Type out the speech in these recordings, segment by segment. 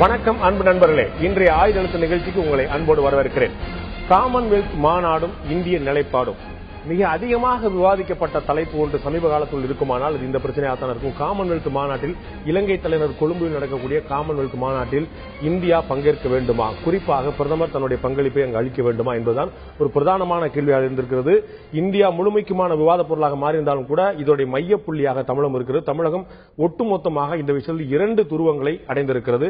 வணக்கம் அன்பு நண்பர்களே, இன்றைய ஆயுதெழுத்து நிகழ்ச்சிக்கு உங்களை அன்போடு வரவேற்கிறேன். காமன்வெல்த் மாநாடும் இந்திய நிலைப்பாடும் மிக அதிகமாக விவாதிக்கப்பட்ட தலைப்பு ஒன்று சமீப காலத்தில் இருக்குமானால் அது இந்த பிரச்சனையாகத்தான் இருக்கும். காமன்வெல்த் மாநாட்டில் இலங்கை தலைநகர் கொழும்பில் நடக்கக்கூடிய காமன்வெல்த் மாநாட்டில் இந்தியா பங்கேற்க வேண்டுமா, குறிப்பாக பிரதமர் தன்னுடைய பங்களிப்பை அங்கு அளிக்க வேண்டுமா என்பதுதான் ஒரு பிரதானமான கேள்வியாக இருந்திருக்கிறது. இந்தியா முழுமைக்குமான விவாத பொருளாக மாறியிருந்தாலும் கூட இதோடைய மையப்புள்ளியாக தமிழகம் இருக்கிறது. தமிழகம் ஒட்டுமொத்தமாக இந்த விஷயத்தில் இரண்டு துருவங்களை அடைந்திருக்கிறது.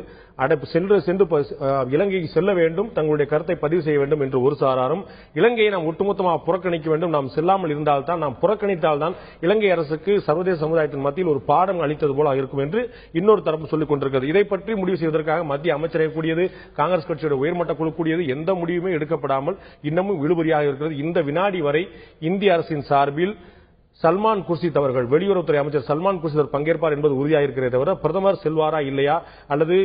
சென்று இலங்கைக்கு செல்ல வேண்டும், தங்களுடைய கருத்தை பதிவு செய்ய வேண்டும் என்று ஒரு சாராரும், இலங்கையை நாம் ஒட்டுமொத்தமாக புறக்கணிக்க வேண்டும், நாம் செல்லாமல் இருந்தால்தான், நாம் புறக்கணித்தால்தான் இலங்கை அரசுக்கு சர்வதேச சமுதாயத்தின் மத்தியில் ஒரு பாடம் அளித்தது போல இருக்கும் என்று இன்னொரு தரப்பு சொல்லிக் கொண்டிருக்கிறது. இதை பற்றி முடிவு செய்வதற்காக மத்திய அமைச்சரை கூடியது, காங்கிரஸ் கட்சியோட உயர்மட்ட குழு கூடியது, எந்த முடிவுமே எடுக்கப்படாமல் இன்னமும் இழுபறியாக இருக்கிறது. இந்த வினாடி வரை இந்திய அரசின் சார்பில் சல்மான் குர்ஷித் அவர்கள், வெளியுறவுத்துறை அமைச்சர் சல்மான் குர்ஷித் பங்கேற்பார் என்பது உறுதியாக இருக்கிறதே தவிர பிரதமர் செல்வாரா இல்லையா அல்லது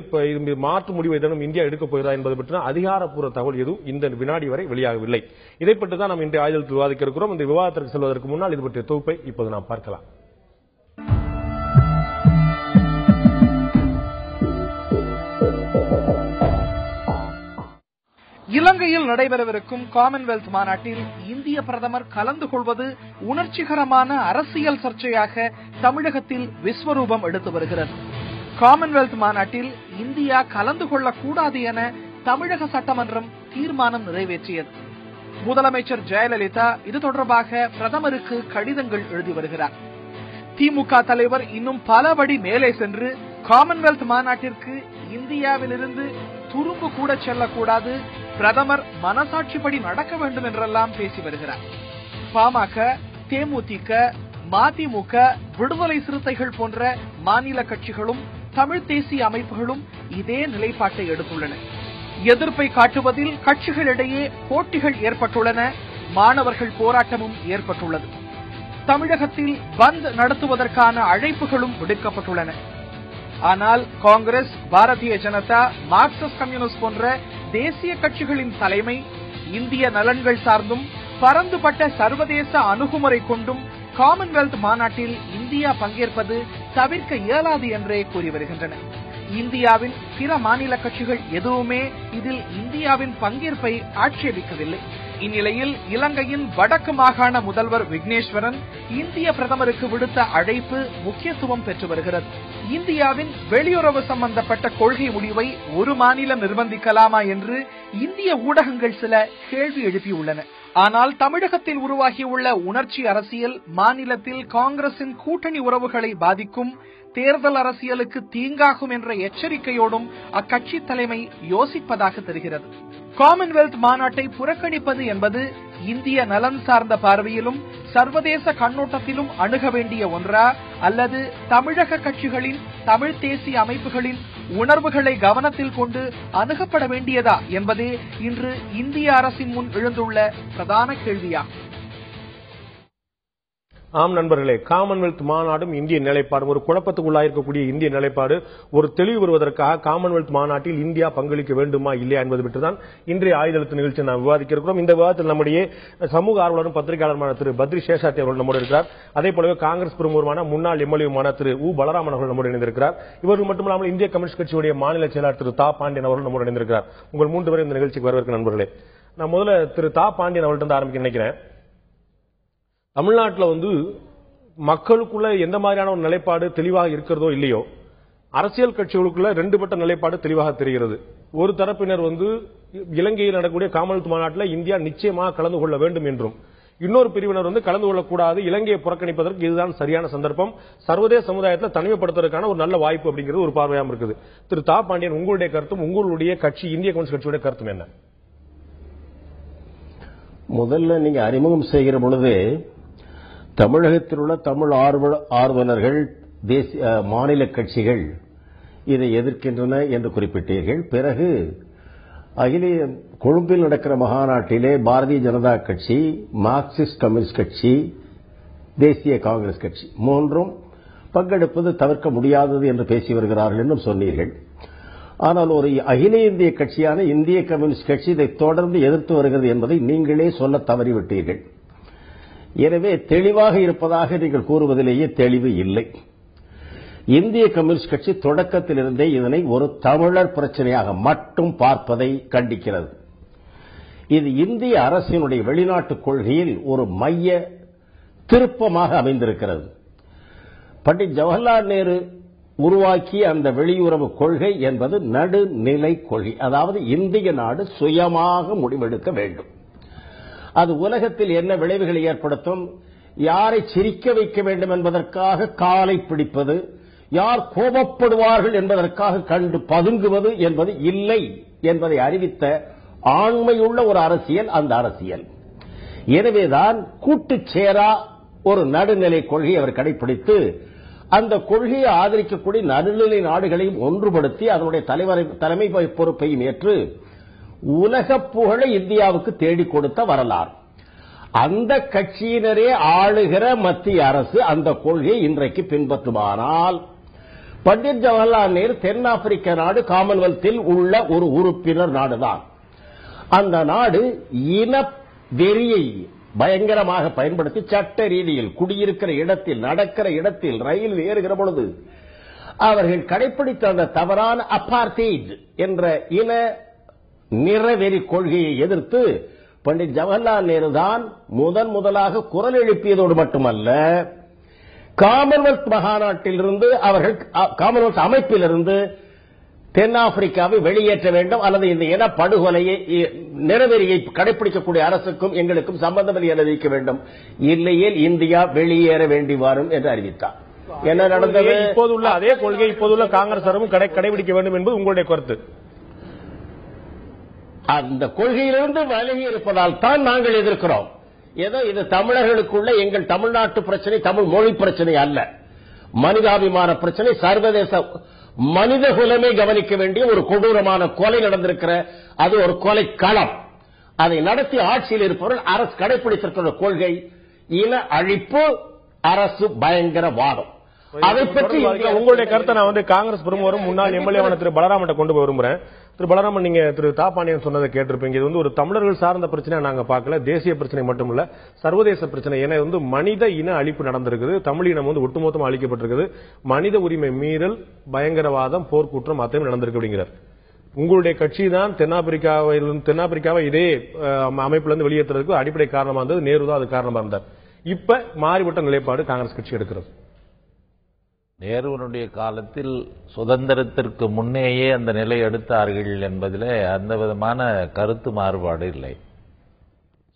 மாற்று முடிவு ஏதேனும் இந்தியா எடுக்கப் போகிறதா என்பது பற்றின அதிகாரப்பூர்வ தகவல் எதுவும் இந்த வினாடி வரை வெளியாகவில்லை. இதை பற்றி தான் நாம் இன்றைய ஆயுதத்தில் விவாதிக்க இருக்கிறோம். இந்த விவாதத்திற்கு செல்வதற்கு முன்னால் இது பற்றிய தொகுப்பை இப்போது நாம் பார்க்கலாம். இலங்கையில் நடைபெறவிருக்கும் காமன்வெல்த் மாநாட்டில் இந்திய பிரதமர் கலந்து கொள்வது உணர்ச்சிகரமான அரசியல் சர்ச்சையாக தமிழகத்தில் விஸ்வரூபம் எடுத்து வருகிறது. காமன்வெல்த் மாநாட்டில் இந்தியா கலந்து கொள்ளக்கூடாது என தமிழக சட்டமன்றம் தீர்மானம் நிறைவேற்றியது. முதலமைச்சர் ஜெயலலிதா இது தொடர்பாக பிரதமருக்கு கடிதங்கள் எழுதி வருகிறார். திமுக தலைவர் இன்னும் பல படி மேலே சென்று காமன்வெல்த் மாநாட்டிற்கு இந்தியாவிலிருந்து துரும்பு கூட செல்லக்கூடாது, பிரதமர் மனசாட்சிப்படி நடக்க வேண்டும் என்றெல்லாம் பேசி வருகிறார். பாமக, தேமுதிக, மதிமுக, விடுதலை சிறுத்தைகள் போன்ற மாநில கட்சிகளும் தமிழ் தேசிய அமைப்புகளும் இதே நிலைப்பாட்டை எடுத்துள்ளன. எதிர்ப்பை காட்டுவதில் கட்சிகளிடையே போட்டிகள் ஏற்பட்டுள்ளன. மாணவர்கள் போராட்டமும் ஏற்பட்டுள்ளது. தமிழகத்தில் பந்த் நடத்துவதற்கான அழைப்புகளும் விடுக்கப்பட்டுள்ளன. ஆனால் காங்கிரஸ், பாரதிய ஜனதா, மார்க்சிஸ்ட் கம்யூனிஸ்ட் போன்ற தேசிய கட்சிகளின் தலைமை இந்திய நலன்கள் சார்ந்தும் பரந்துபட்ட சர்வதேச அணுகுமுறை கொண்டும் காமன்வெல்த் மாநாட்டில் இந்தியா பங்கேற்பது தவிர்க்க இயலாது என்றே கூறி வருகின்றன. இந்தியாவின் பிற மாநில கட்சிகள் எதுவுமே இதில் இந்தியாவின் பங்கேற்பை ஆட்சேபிக்கவில்லை. இந்நிலையில் இலங்கையின் வடக்கு மாகாண முதல்வர் விக்னேஸ்வரன் இந்திய பிரதமருக்கு விடுத்த அழைப்பு முக்கியத்துவம் பெற்று வருகிறது. இந்தியாவின் வெளியுறவு சம்பந்தப்பட்ட கொள்கை முடிவை ஒரு மாநிலம் நிர்பந்திக்கலாமா என்று இந்திய ஊடகங்கள் சில கேள்வி எழுப்பியுள்ளன. ஆனால் தமிழகத்தில் உருவாகியுள்ள உணர்ச்சி அரசியல் மாநிலத்தில் காங்கிரசின் கூட்டணி உறவுகளை பாதிக்கும், தேர்தல் அரசியலுக்கு தீங்காகும் என்ற எச்சரிக்கையோடும் அக்கட்சி தலைமை யோசிப்பதாக தெரிகிறது. காமன்வெல்த் மாநாட்டை புறக்கணிப்பது என்பது இந்திய நலன் சார்ந்த பார்வையிலும் சர்வதேச கண்ணோட்டத்திலும் அணுக வேண்டிய ஒன்றா, அல்லது தமிழக கட்சிகளின், தமிழ் தேசிய அமைப்புகளின் உணர்வுகளை கவனத்தில் கொண்டு அணுகப்பட வேண்டியதா என்பதே இன்று இந்திய அரசின் முன் எழுந்துள்ள பிரதான கேள்வியாகும். ஆம் நண்பர்களே, காமன்வெல்த் மாநாடும் இந்திய நிலைப்பாடும் ஒரு குழப்பத்துக்குள்ளாயிருக்கக்கூடிய இந்திய நிலைப்பாடு ஒரு தெளிவு வருவதற்காக காமன்வெல்த் மாநாட்டில் இந்தியா பங்களிக்க வேண்டுமா இல்லையா என்பது பற்றிதான் இன்றைய ஆயுதெழுத்து நிகழ்ச்சி நாம் விவாதிக்க இருக்கிறோம். இந்த விவாதத்தில் நம்முடைய சமூக ஆர்வலரும் பத்திரிகையாளருமான திரு பத்ரி சேஷாத்தி அவர்கள் நம்மோடு இருக்கிறார். அதே போலவே காங்கிரஸ் பிரமுகருமான முன்னாள் எம்எல்ஏமான திரு உ பலராமன் அவர்கள் நம்மோடு இணைந்திருக்கிறார். இவர்கள் மட்டுமல்லாமல் இந்திய கம்யூனிஸ்ட் கட்சியுடைய மாநில செயலாளர் திரு தா பாண்டியன் அவர்கள் நம்மோடு இணைந்திருக்கிறார். உங்கள் மூன்று பேரும் இந்த நிகழ்ச்சிக்கு வரவேற்க நண்பர்களே. நான் முதல்ல திரு தா பாண்டியன் அவர்கள்ட்ட ஆரம்பிக்க நினைக்கிறேன். தமிழ்நாட்டில் மக்களுக்குள்ள எந்த மாதிரியான ஒரு நிலைப்பாடு தெளிவாக இருக்கிறதோ இல்லையோ, அரசியல் கட்சிகளுக்குள்ள ரெண்டுபட்ட நிலைப்பாடு தெளிவாக தெரிகிறது. ஒரு தரப்பினர் இலங்கையில் நடக்கக்கூடிய காமன்வெல்த் மாநாட்டில் இந்தியா நிச்சயமாக கலந்து கொள்ள வேண்டும் என்றும், இன்னொரு பிரிவினர் கலந்து கொள்ளக்கூடாது, இலங்கையை புறக்கணிப்பதற்கு இதுதான் சரியான சந்தர்ப்பம், சர்வதேச சமுதாயத்தில் தனிமைப்படுத்துவதற்கான ஒரு நல்ல வாய்ப்பு அப்படிங்கிறது ஒரு பார்வையாக இருக்குது. திரு தா பாண்டியன், உங்களுடைய கருத்தும் உங்களுடைய கட்சி இந்திய கம்யூனிஸ்ட் கட்சியுடைய கருத்தும் என்ன? முதல்ல நீங்க அறிமுகம் செய்கிற பொழுது தமிழகத்தில் உள்ள தமிழ் ஆர்வலர்கள், மாநில கட்சிகள் இதை எதிர்க்கின்றன என்று குறிப்பிட்டீர்கள். பிறகு கொழும்பில் நடக்கிற மகாநாட்டிலே பாரதிய ஜனதா கட்சி, மார்க்சிஸ்ட் கம்யூனிஸ்ட் கட்சி, தேசிய காங்கிரஸ் கட்சி மூன்றும் பங்கெடுப்பது தவிர்க்க முடியாதது என்று பேசி வருகிறார்கள் என்றும் சொன்னீர்கள். ஆனால் ஒரு அகில இந்திய கட்சியான இந்திய கம்யூனிஸ்ட் கட்சி இதை தொடர்ந்து எதிர்த்து வருகிறது என்பதை நீங்களே சொல்ல தவறிவிட்டீர்கள். எனவே தெளிவாக இருப்பதாக நீங்கள் கூறுவதிலேயே தெளிவு இல்லை. இந்திய கம்யூனிஸ்ட் கட்சி தொடக்கத்திலிருந்தே இதனை ஒரு தமிழர் பிரச்சனையாக மட்டும் பார்ப்பதை கண்டிக்கிறது. இது இந்திய அரசினுடைய வெளிநாட்டு கொள்கையில் ஒரு மைய திருப்பமாக அமைந்திருக்கிறது. பண்டிட் ஜவஹர்லால் நேரு உருவாக்கிய அந்த வெளியுறவு கொள்கை என்பது நடுநிலை கொள்கை. அதாவது இந்திய நாடு சுயமாக முடிவெடுக்க வேண்டும். அது உலகத்தில் என்ன விளைவுகளை ஏற்படுத்தும், யாரை சிரிக்க வைக்க வேண்டும் என்பதற்காக காலை பிடிப்பது, யார் கோபப்படுவார்கள் என்பதற்காக கண்டு பதுங்குவது என்பது இல்லை என்பதை அறிவித்த ஆண்மையுள்ள ஒரு அரசியல் அந்த அரசியல். எனவேதான் கூட்டுச்சேரா ஒரு நடுநிலை கொள்கையை அவர் கடைபிடித்து அந்த கொள்கையை ஆதரிக்கக்கூடிய நடுநிலை நாடுகளையும் ஒன்றுபடுத்தி அதனுடைய தலைமை பொறுப்பையும் ஏற்று உலக புகழை இந்தியாவுக்கு தேடிக் கொடுத்த வரலாறு. அந்த கட்சியினரே ஆளுகிற மத்திய அரசு அந்த கொள்கையை இன்றைக்கு பின்பற்றுமானால் பண்டிட் ஜவஹர்லால் நேரு தென்னாப்பிரிக்க நாடு காமன்வெல்த்தில் உள்ள ஒரு உறுப்பினர் நாடுதான். அந்த நாடு இன வெறியை பயங்கரமாக பயன்படுத்தி சட்ட ரீதியில் குடியிருக்கிற இடத்தில், நடக்கிற இடத்தில், ரயில் ஏறுகிற பொழுது அவர்கள் கடைபிடித்த அந்த தவறான அபார்த்தைட் என்ற இன நிறவெறி கொள்கையை எதிர்த்து பண்டிட் ஜவஹர்லால் நேரு தான் முதலாக குரல் எழுப்பியதோடு மட்டுமல்ல, காமன்வெல்த் மாநாட்டிலிருந்து அவர்கள் காமன்வெல்த் அமைப்பிலிருந்து தென்னாப்பிரிக்காவை வெளியேற்ற வேண்டும் அல்லது இந்த இன படுகொலையை நிறவெறியை கடைபிடிக்கக்கூடிய அரசுக்கும் எங்களுக்கும் சம்பந்தம் அறிவிக்க வேண்டும், இல்லையேல் இந்தியா வெளியேற வேண்டி வரும் என்று அறிவித்தார். என்ன நடந்தது? இப்போதுள்ள அதே கொள்கை இப்போதுள்ள காங்கிரஸ் அரசும் கடைபிடிக்க வேண்டும் என்பது உங்களுடைய கருத்து. அந்த கொள்கையிலிருந்து விலகி இருப்பதால் தான் நாங்கள் எதிர்க்கிறோம். ஏதோ இது தமிழர்களுக்குள்ள எங்கள் தமிழ்நாட்டு பிரச்சனை, தமிழ் மொழி பிரச்சனை அல்ல, மனிதாபிமான பிரச்சனை, சர்வதேச மனித குலமே கவனிக்க வேண்டிய ஒரு கொடூரமான கொலை நடந்திருக்கிற அது ஒரு கொலை களம். அதை நடத்தி ஆட்சியில் இருப்பவர்கள் அரசு கடைபிடித்திருக்கிற கொள்கை இன அழிப்பு, அரசு பயங்கரவாதம். அதை பற்றி உங்களுடைய கருத்தை நான் காங்கிரஸ் பிரமுகரும் முன்னாள் எம்எல்ஏவான திரு பலராமன் கொண்டு போய் விரும்புறேன். திரு பலராமன், நீங்க திரு தாப்பாண்டியன் சொன்னதை கேட்டிருப்பீங்க. இது ஒரு தமிழர்கள் சார்ந்த பிரச்சனை நாங்க பார்க்கல, தேசிய பிரச்சனை மட்டுமல்ல, சர்வதேச பிரச்சனை. ஏன்னா மனித இன அழிப்பு நடந்திருக்குது, தமிழ் இனம் ஒட்டுமொத்தமாக அழிக்கப்பட்டிருக்குது, மனித உரிமை மீறல், பயங்கரவாதம், போர்க்குற்றம் அத்தனையும் நடந்திருக்கு அப்படிங்கிறார். உங்களுடைய கட்சி தான் தென்னாப்பிரிக்காவை இதே அமைப்பிலிருந்து வெளியேற்றுறதுக்கு அடிப்படை காரணமா இருந்தது, நேரு தான் அது காரணமா இருந்தார். இப்ப மாறிவிட்ட நிலைப்பாடு காங்கிரஸ் கட்சி எடுக்கிறது. நேருவனுடைய காலத்தில் சுதந்திரத்திற்கு முன்னேயே அந்த நிலை எடுத்தார்கள் என்பதில் அந்த விதமான கருத்து மாறுபாடு இல்லை.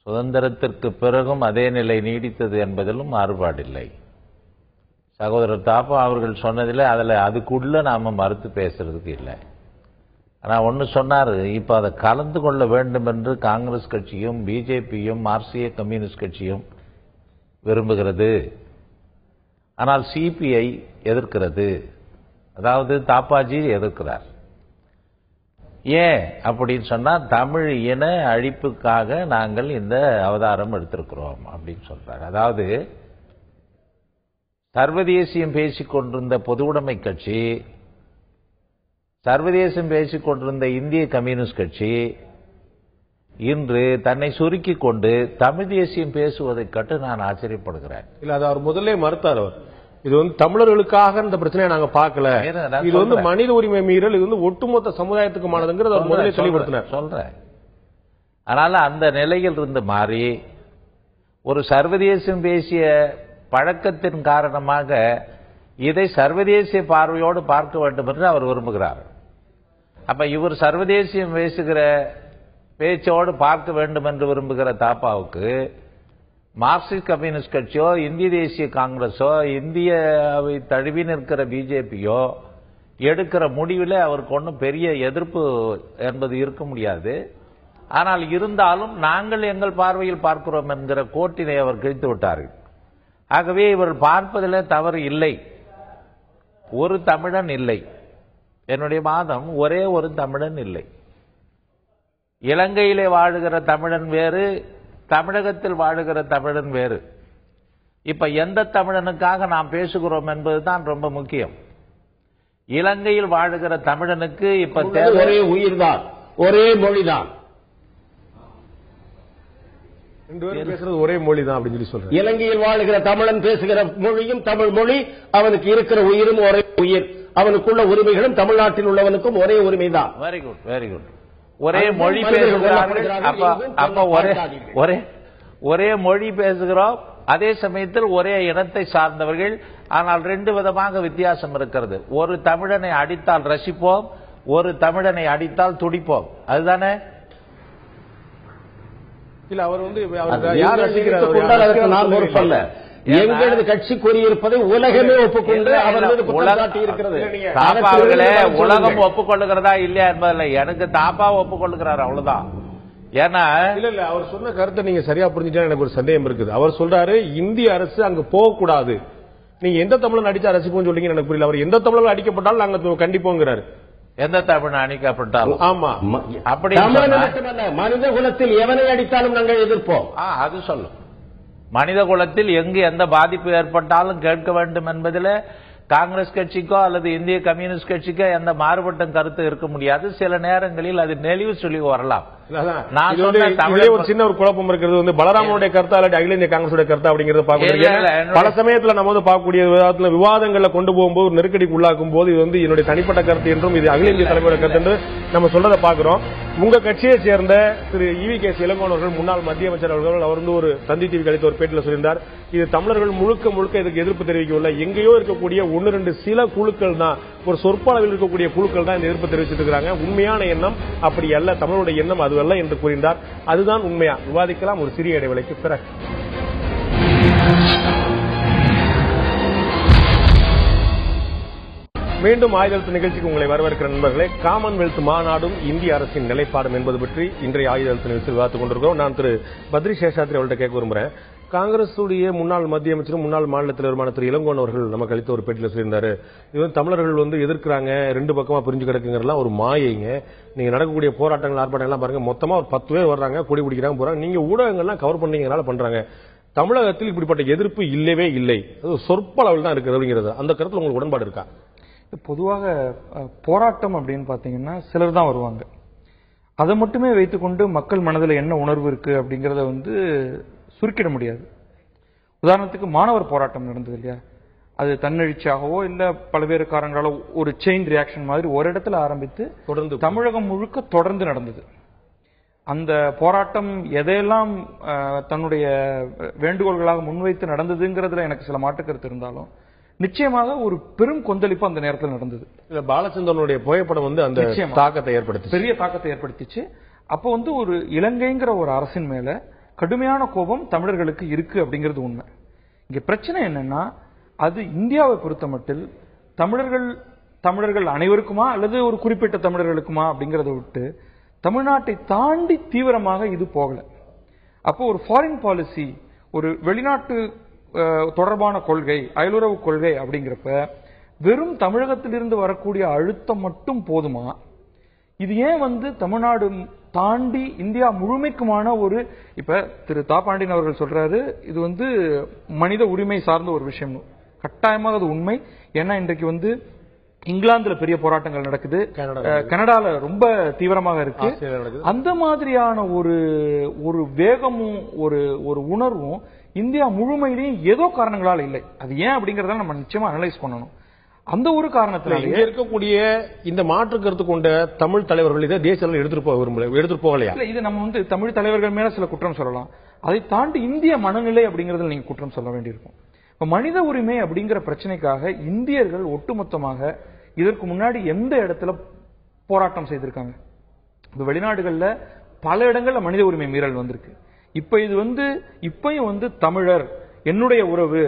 சுதந்திரத்திற்கு பிறகும் அதே நிலை நீடித்தது என்பதிலும் மாறுபாடு இல்லை. சகோதரர் தாப்பா அவர்கள் சொன்னதில் அதுக்குள்ள நாம மறுத்து பேசுறதுக்கு இல்லை. ஆனால் ஒன்று சொன்னார், இப்போ அதை கலந்து கொள்ள வேண்டும் என்று காங்கிரஸ் கட்சியும் பிஜேபியும் மார்க்சிய கம்யூனிஸ்ட் கட்சியும் விரும்புகிறது, ஆனால் சிபிஐ எதிர்க்கிறது. அதாவது தாப்பாஜி எதிர்க்கிறார். ஏன் அப்படின்னு சொன்னா, தமிழ் இன அழிப்புக்காக நாங்கள் இந்த அவதாரம் எடுத்திருக்கிறோம் அப்படின்னு சொல்றார். அதாவது சர்வதேசியம் பேசிக் கொண்டிருந்த பொதுவுடைமை கட்சி, சர்வதேசம் பேசிக் கொண்டிருந்த இந்திய கம்யூனிஸ்ட் கட்சி இன்று தன்னை சுருக்கிக் கொண்டு தமிழ் தேசியம் பேசுவதை கட்டு நான் ஆச்சரியப்படுகிறேன். இல்ல, அது அவர் முதல்ல மறுத்தார். அவர் இது தமிழர்களுக்காக இந்த பிரச்சனையை நாங்க பார்க்கல, இது மனித உரிமை மீறல், இது ஒட்டுமொத்த சமுதாயத்துக்குமானதுங்கிறது அவர் முதலே தெளிவுபடுத்தினார். சொல்றேன். அதனால அந்த நிலையில் இருந்து மாறி ஒரு சர்வதேசம் பேசிய பழக்கத்தின் காரணமாக இதை சர்வதேச பார்வையோடு பார்க்க வேண்டும் என்று அவர் விரும்புகிறார். அப்ப இவர் சர்வதேசியம் பேசுகிற பேச்சோடு பார்க்க வேண்டும் என்று விரும்புகிற தாப்பாவுக்கு மார்க்சிஸ்ட் கம்யூனிஸ்ட் கட்சியோ, இந்திய தேசிய காங்கிரஸோ, இந்தியாவை தழுவி நிற்கிற பிஜேபியோ எடுக்கிற முடிவில் அவருக்கு ஒன்றும் பெரிய எதிர்ப்பு என்பது இருக்க முடியாது. ஆனால் இருந்தாலும் நாங்கள் எங்கள் பார்வையில் பார்க்கிறோம் என்கிற கோட்டினை அவர் கிழித்து விட்டார்கள். ஆகவே இவர் பார்ப்பதில் தவறு இல்லை. ஒரு தமிழன் இல்லை, என்னுடைய வாதம் ஒரே ஒரு தமிழன் இல்லை. இலங்கையிலே வாழுகிற தமிழன் வேறு, தமிழகத்தில் வாழுகிற தமிழன் வேறு. இப்ப எந்த தமிழனுக்காக நாம் பேசுகிறோம் என்பதுதான் ரொம்ப முக்கியம். இலங்கையில் வாழுகிற தமிழனுக்கு இப்ப ஒரே உயிர்தான், ஒரே மொழிதான். பேசுறது ஒரே மொழி தான் அப்படின்னு சொல்லி சொல்றேன். இலங்கையில் வாழ்கிற தமிழன் பேசுகிற மொழியும் தமிழ் மொழி, அவனுக்கு இருக்கிற உயிரும் ஒரே உயிர், அவனுக்குள்ள உரிமைகளும் தமிழ்நாட்டில் உள்ளவனுக்கும் ஒரே உரிமை தான். Very good, very good. ஒரே மொழி பேசுகிறார்கள். அப்ப ஒரே மொழி பேசுகிறோம், அதே சமயத்தில் ஒரே இனத்தை சார்ந்தவர்கள். ஆனால் ரெண்டு விதமாக வித்தியாசம் இருக்கிறது. ஒரு தமிழனை அடித்தால் ரசிப்போம், ஒரு தமிழனை அடித்தால் துடிப்போம். அதுதானே? இல்ல, அவர் வந்து எங்களது கட்சி கூறியிருப்பதை உலகமே ஒப்புக்கொண்டு அவர் மீது குற்றம் சாட்டி இருக்கிறது. தாப்பாவர்களே உலகம் ஒப்புக்கொள்ளுகிறதா இல்லையா என்பதில்லை, எனக்கு தாப்பா ஒப்புக்கொள்ளுகிறார், அவ்வளவுதான். ஏன்னா இல்ல அவர் சொன்ன கருத்தை நீங்க சரியா புரிஞ்சுட்டா எனக்கு ஒரு சந்தேகம் இருக்குது. அவர் சொல்றாரு இந்திய அரசு அங்க போகக்கூடாது, நீங்க எந்த தமிழன் அடிச்சா ரசிப்போம் சொல்றீங்க, எனக்கு புரியல. அவர் எந்த தமிழன் அடிக்கப்பட்டாலும் நாங்க கண்டிப்போங்கிறாரு. எந்த தமிழ் அடிக்கப்பட்டாலும்? ஆமா, அப்படி மனித குலத்தில் எவனை அடித்தாலும் நாங்கள் எதிர்ப்போம். அது சொல்லும். மனித குலத்தில் எங்கு எந்த பாதிப்பு ஏற்பட்டாலும் கேட்க வேண்டும் என்பதில் காங்கிரஸ் கட்சிக்கோ அல்லது இந்திய கம்யூனிஸ்ட் கட்சிக்கோ எந்த மாறுபட்ட கருத்து இருக்க முடியாது. சில நேரங்களில் அது நெளிவு சொல்லி வரலாம். ஒரு சின்ன ஒரு குழப்பம் இருக்கிறது வந்து பலராமனுடைய கருத்தா இல்லாட்டி அகில இந்திய காங்கிரஸ் கருத்தா அப்படிங்கறத பார்க்கணும். பல சமயத்துல நம்ம வந்து பார்க்கக்கூடிய விவாதங்கள்ல கொண்டு போகும்போது நெருக்கடிக்கு உள்ளாக்கும் போது இது வந்து என்னுடைய தனிப்பட்ட கருத்து என்றும் இது அகில இந்திய தலைமையோட கருத்து என்று நம்ம சொல்றதை பார்க்கிறோம். உங்க கட்சியை சேர்ந்த திரு EVK இளங்கோவன் அவர்கள், முன்னாள் மத்திய அமைச்சர் அவர்கள், அவர் வந்து ஒரு தந்தி டிவி அளித்த ஒரு பேட்டியில் சொல்லியிருந்தார், இது தமிழர்கள் முழுக்க முழுக்க இதுக்கு எதிர்ப்பு தெரிவிக்கவில்லை, எங்கேயோ இருக்கக்கூடிய 1-2 சில குழுக்கள் தான், ஒரு சொற்பளவில் இருக்கக்கூடிய குழுக்கள் தான் இந்த எதிர்ப்பு தெரிவிச்சிட்டு இருக்காங்க. உண்மையான எண்ணம் அப்படி அல்ல, தமிழருடைய எண்ணம் அதுவல்ல என்று கூறினார். அதுதான் உண்மையா? விவாதிக்கலாம் ஒரு சிறிய இடைவேளைக்கு பிறகு. மீண்டும் ஆயுதழுத்த நிகழ்ச்சிக்கு உங்களை வரவேற்கிற நண்பர்களே. காமன்வெல்த் மாநாடும் இந்திய அரசின் நிலைப்பாடும் என்பது பற்றி இன்றைய ஆயுதழுத்த நிகழ்ச்சியில் விவாதித்துக் கொண்டிருக்கிறோம். நான் திரு பத்ரி சேஷாத்ரி அவர்கிட்ட கேட்க விரும்புகிறேன். காங்கிரசுடைய முன்னாள் மத்திய அமைச்சரும் முன்னாள் மாநில தலைவருமான திரு இளங்கோவன் அவர்கள் நமக்கு அளித்த ஒரு பேட்டியில் சொல்லியிருந்தாரு, இது வந்து தமிழர்கள் வந்து எதிர்க்கிறாங்க, 2 பக்கமா பிரிஞ்சு கிடக்குங்கிறலாம் ஒரு மாயைங்க. நீங்க நடக்கக்கூடிய போராட்டங்கள் ஆர்ப்பாட்டங்கள்லாம் பாருங்க, மொத்தமா ஒரு 10 பேர் வர்றாங்க, கொடி பிடிக்கிறாங்க, போறாங்க. நீங்க ஊடகங்கள்லாம் கவர் பண்ணீங்கனால பண்றாங்க. தமிழகத்தில் இப்படிப்பட்ட எதிர்ப்பு இல்லவே இல்லை, அது சொற்பளவில் தான் இருக்கிறது அப்படிங்கிறது. அந்த கருத்துல உங்களுக்கு உடன்பாடு இருக்கா? பொதுவாக போராட்டம் அப்படின்னு பாத்தீங்கன்னா சிலர் தான் வருவாங்க. அதை மட்டுமே வைத்துக்கொண்டு மக்கள் மனதில் என்ன உணர்வு இருக்கு அப்படிங்கறத வந்து சுருக்கிட முடியாது. உதாரணத்துக்கு மாணவர் போராட்டம் நடந்தது இல்லையா, அது தன்னெழுச்சியாகவோ இல்ல பல்வேறு காரணங்களால ஒரு செயின் ரியாக்ஷன் மாதிரி ஒரு இடத்துல ஆரம்பித்து தொடர்ந்து தமிழகம் முழுக்க தொடர்ந்து நடந்தது. அந்த போராட்டம் எதையெல்லாம் தன்னுடைய வேண்டுகோள்களாக முன்வைத்து நடந்ததுங்கிறதுல எனக்கு சில மாற்றுக்கருத்து இருந்தாலும் நிச்சயமாக ஒரு பெரும் கொந்தளிப்பு அந்த நேரத்தில் நடந்தது. பாலச்சந்திரனுடைய புகைப்படம் வந்து அந்த தாக்கத்தை ஏற்படுத்தி பெரிய தாக்கத்தை ஏற்படுத்திச்சு. அப்போ வந்து ஒரு இலங்கைங்கிற ஒரு அரசின் மேல கடுமையான கோபம் தமிழர்களுக்கு இருக்கு அப்படிங்கிறது உண்மை. இங்க பிரச்சனை என்னன்னா, அது இந்தியாவை பொறுத்த மட்டில் தமிழர்கள் அனைவருக்குமா அல்லது ஒரு குறிப்பிட்ட தமிழர்களுக்குமா அப்படிங்கறத விட்டு தமிழ்நாட்டை தாண்டி தீவிரமாக இது போகல. அப்போ ஒரு ஃபாரின் பாலிசி, ஒரு வெளிநாட்டு தொடர்பான கொள்கை, அயலுறவு கொள்கை அப்படிங்கிறப்ப வெறும் தமிழகத்திலிருந்து வரக்கூடிய அழுத்தம் மட்டும் போதுமா? இது ஏன் வந்து தமிழ்நாடு தாண்டி இந்தியா முழுமைக்குமான ஒரு, இப்ப திரு தாப்பாண்டியன் அவர்கள் சொல்றாரு இது வந்து மனித உரிமை சார்ந்த ஒரு விஷயம். கட்டாயமாக அது உண்மை. ஏன்னா இன்றைக்கு வந்து இங்கிலாந்துல பெரிய போராட்டங்கள் நடக்குது, கனடால ரொம்ப தீவிரமாக இருக்கு. அந்த மாதிரியான ஒரு வேகமும் ஒரு உணர்வும் இந்தியா முழுமையிலையும் ஏதோ காரணங்களால் இல்லை. அது ஏன் அப்படிங்கறத நம்ம நிச்சயமா அனலைஸ் பண்ணணும். அந்த ஒரு காரணத்தினால இருக்கக்கூடிய இந்த மாற்று கருத்து கொண்ட தமிழ் தலைவர்கள் இதை தேசிய அளவில் எடுத்துட்டு போகலையா? இது நம்ம வந்து தமிழ் தலைவர்கள் மேல சில குற்றம் சொல்லலாம். அதை தாண்டி இந்திய மனநிலை அப்படிங்கறதுல நீங்க குற்றம் சொல்ல வேண்டியிருக்கும். இப்ப மனித உரிமை அப்படிங்கிற பிரச்சனைக்காக இந்தியர்கள் ஒட்டுமொத்தமாக இதற்கு முன்னாடி எந்த இடத்துல போராட்டம் செய்திருக்காங்க? இப்ப வெளிநாடுகள்ல பல இடங்கள்ல மனித உரிமை மீறல் வந்திருக்கு. இப்ப இது வந்து இப்பயும் வந்து தமிழர், என்னுடைய உறவு,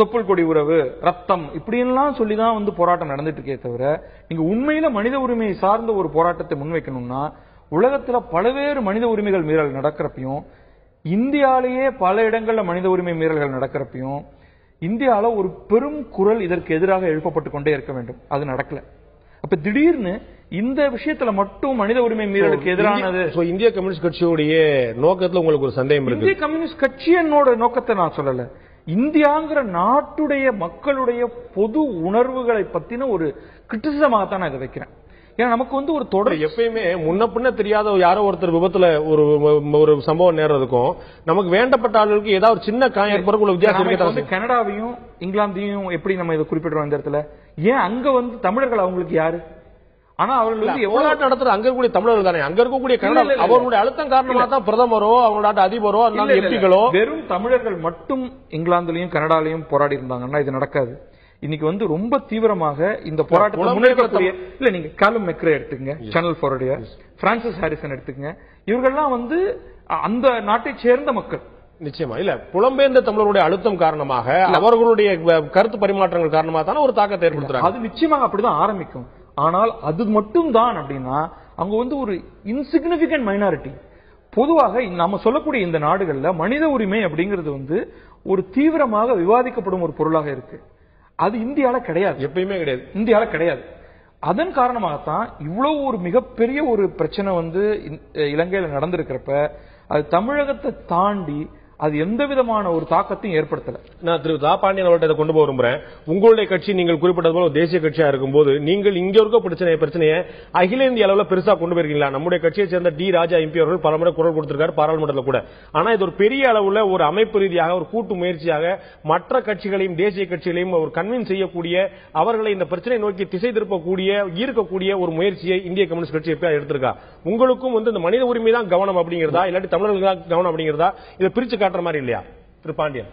தொப்புள் கொடி உறவு, ரத்தம் இப்படியெல்லாம் சொல்லிதான் வந்து போராட்டம் நடந்துட்டு இருக்கே தவிர, நீங்க உண்மையில மனித உரிமையை சார்ந்த ஒரு போராட்டத்தை முன்வைக்கணும்னா உலகத்துல பல்வேறு மனித உரிமைகள் மீறல் நடக்கிறப்பையும், இந்தியாலேயே பல இடங்கள்ல மனித உரிமை மீறல்கள் நடக்கிறப்பையும் இந்தியால ஒரு பெரும் குரல் இதற்கு எதிராக எழுப்பப்பட்டுக் கொண்டே இருக்க வேண்டும். அது நடக்கல. அப்ப திடீர்னு இந்த விஷயத்துல மட்டும் மனித உரிமை மீறலுக்கு எதிரானது. இந்திய கம்யூனிஸ்ட் கட்சியுடைய நோக்கத்துல உங்களுக்கு ஒரு சந்தேகம் இருக்கு? இந்திய கம்யூனிஸ்ட் கட்சியோட நோக்கத்தை நான் சொல்லல. இந்தியாங்கிற நாட்டுடைய மக்களுடைய பொது உணர்வுகளை பத்தின ஒரு கிரிட்டிசிசமாக தான் நான் இதை வைக்கிறேன். ஏன்னா நமக்கு வந்து ஒரு தொடர் எப்பயுமே முன்ன பின்ன தெரியாத யாரோ ஒருத்தர் விபத்துல ஒரு சம்பவம் நேர்றதுக்கும் நமக்கு வேண்டப்பட்ட ஆளுகளுக்கு ஏதாவது ஒரு சின்ன காயம் ஏற்படுற வித்தியாசம். கனடாவையும் இங்கிலாந்தையும் எப்படி நம்ம இதை குறிப்பிடுறோம் இந்த இடத்துல? ஏன் அங்க வந்து தமிழர்கள் அவங்களுக்கு யாரு? ஆனா அவர்கள் வந்து போராட்டம் நடத்துறது அங்க இருக்கக்கூடிய தமிழர்கள் தானே. அங்க இருக்கக்கூடிய கனடா அவர்களுடைய அழுத்தம் காரணமாக தான் பிரதமரோ அவங்களோட அதிபரோ எம்பிகளோ வெறும் தமிழர்கள் மட்டும் இங்கிலாந்துலயும் கனடாலையும் போராடி இருந்தாங்கன்னா இது நடக்காது. இன்னைக்கு வந்து ரொம்ப தீவிரமாக இந்த போராட்டத்தை முன்னெடுக்கக்கூடிய இல்ல நீங்க காலம் மெக்ரே எடுத்துக்கங்க, சேனல் 4 பிரான்சிஸ் ஹாரிசன் எடுத்துக்கங்க, இவர்கள்லாம் வந்து அந்த நாட்டை சேர்ந்த மக்கள். நிச்சயமா இல்ல புலம்பெயர்ந்த தமிழருடைய அழுத்தம் காரணமாக அவர்களுடைய கருத்து பரிமாற்றங்கள் காரணமாக தானே ஒரு தாக்கத்தை ஏற்படுத்துறாங்க. அது நிச்சயமாக அப்படிதான் ஆரம்பிக்கும். ஆனால் அது மட்டும் தான் அப்படின்னா அங்க வந்து ஒரு இன்சிக்னிபிகன்ட் மைனாரிட்டி. பொதுவாக நம்ம சொல்லக்கூடிய இந்த நாடுகள்ல மனித உரிமை அப்படிங்கிறது வந்து ஒரு தீவிரமாக விவாதிக்கப்படும் ஒரு பொருளாக இருக்கு. அது இந்தியால கிடையாது, எப்பயுமே கிடையாது, இந்தியால கிடையாது. அதன் காரணமாகத்தான் இவ்வளவு ஒரு மிகப்பெரிய ஒரு பிரச்சனை வந்து இலங்கையில நடந்திருக்கிறப்ப அது தமிழகத்தை தாண்டி அது எந்த விதமான ஒரு தாக்கத்தையும் ஏற்படுத்தல. நான் திரு பாண்டியன் அவர்கிட்ட கொண்டு போக விரும்புறேன். உங்களுடைய கட்சி நீங்கள் குறிப்பிட்டது போல தேசிய கட்சியா இருக்கும்போது நீங்கள் இங்க இருக்க பிரச்சனையை அகில இந்திய அளவில் பெருசா கொண்டு போயிருக்கீங்களா? நம்முடைய கட்சியை சேர்ந்த டி ராஜா எம்பி அவர்கள் பல முறை குரல் கொடுத்திருக்காரு பாராளுமன்றத்தில் கூட. ஆனா இது ஒரு பெரிய அளவுல ஒரு அமைப்பு ரீதியாக ஒரு கூட்டு முயற்சியாக மற்ற கட்சிகளையும் தேசிய கட்சிகளையும் ஒரு கன்வின்ஸ் செய்யக்கூடிய அவர்களை இந்த பிரச்சனை நோக்கி திசை திருப்பக்கூடிய ஈர்க்கக்கூடிய ஒரு முயற்சியை இந்திய கம்யூனிஸ்ட் கட்சி எப்ப எடுத்திருக்கா? உங்களுக்கும் வந்து இந்த மனித உரிமை தான் கவனம் அப்படிங்கிறதா இல்லாட்டி தமிழர்களுக்கு தான் கவனம் அப்படிங்கிறதா? இதை பிரிச்சு மாதிரி இல்லையா திரு பாண்டியன்?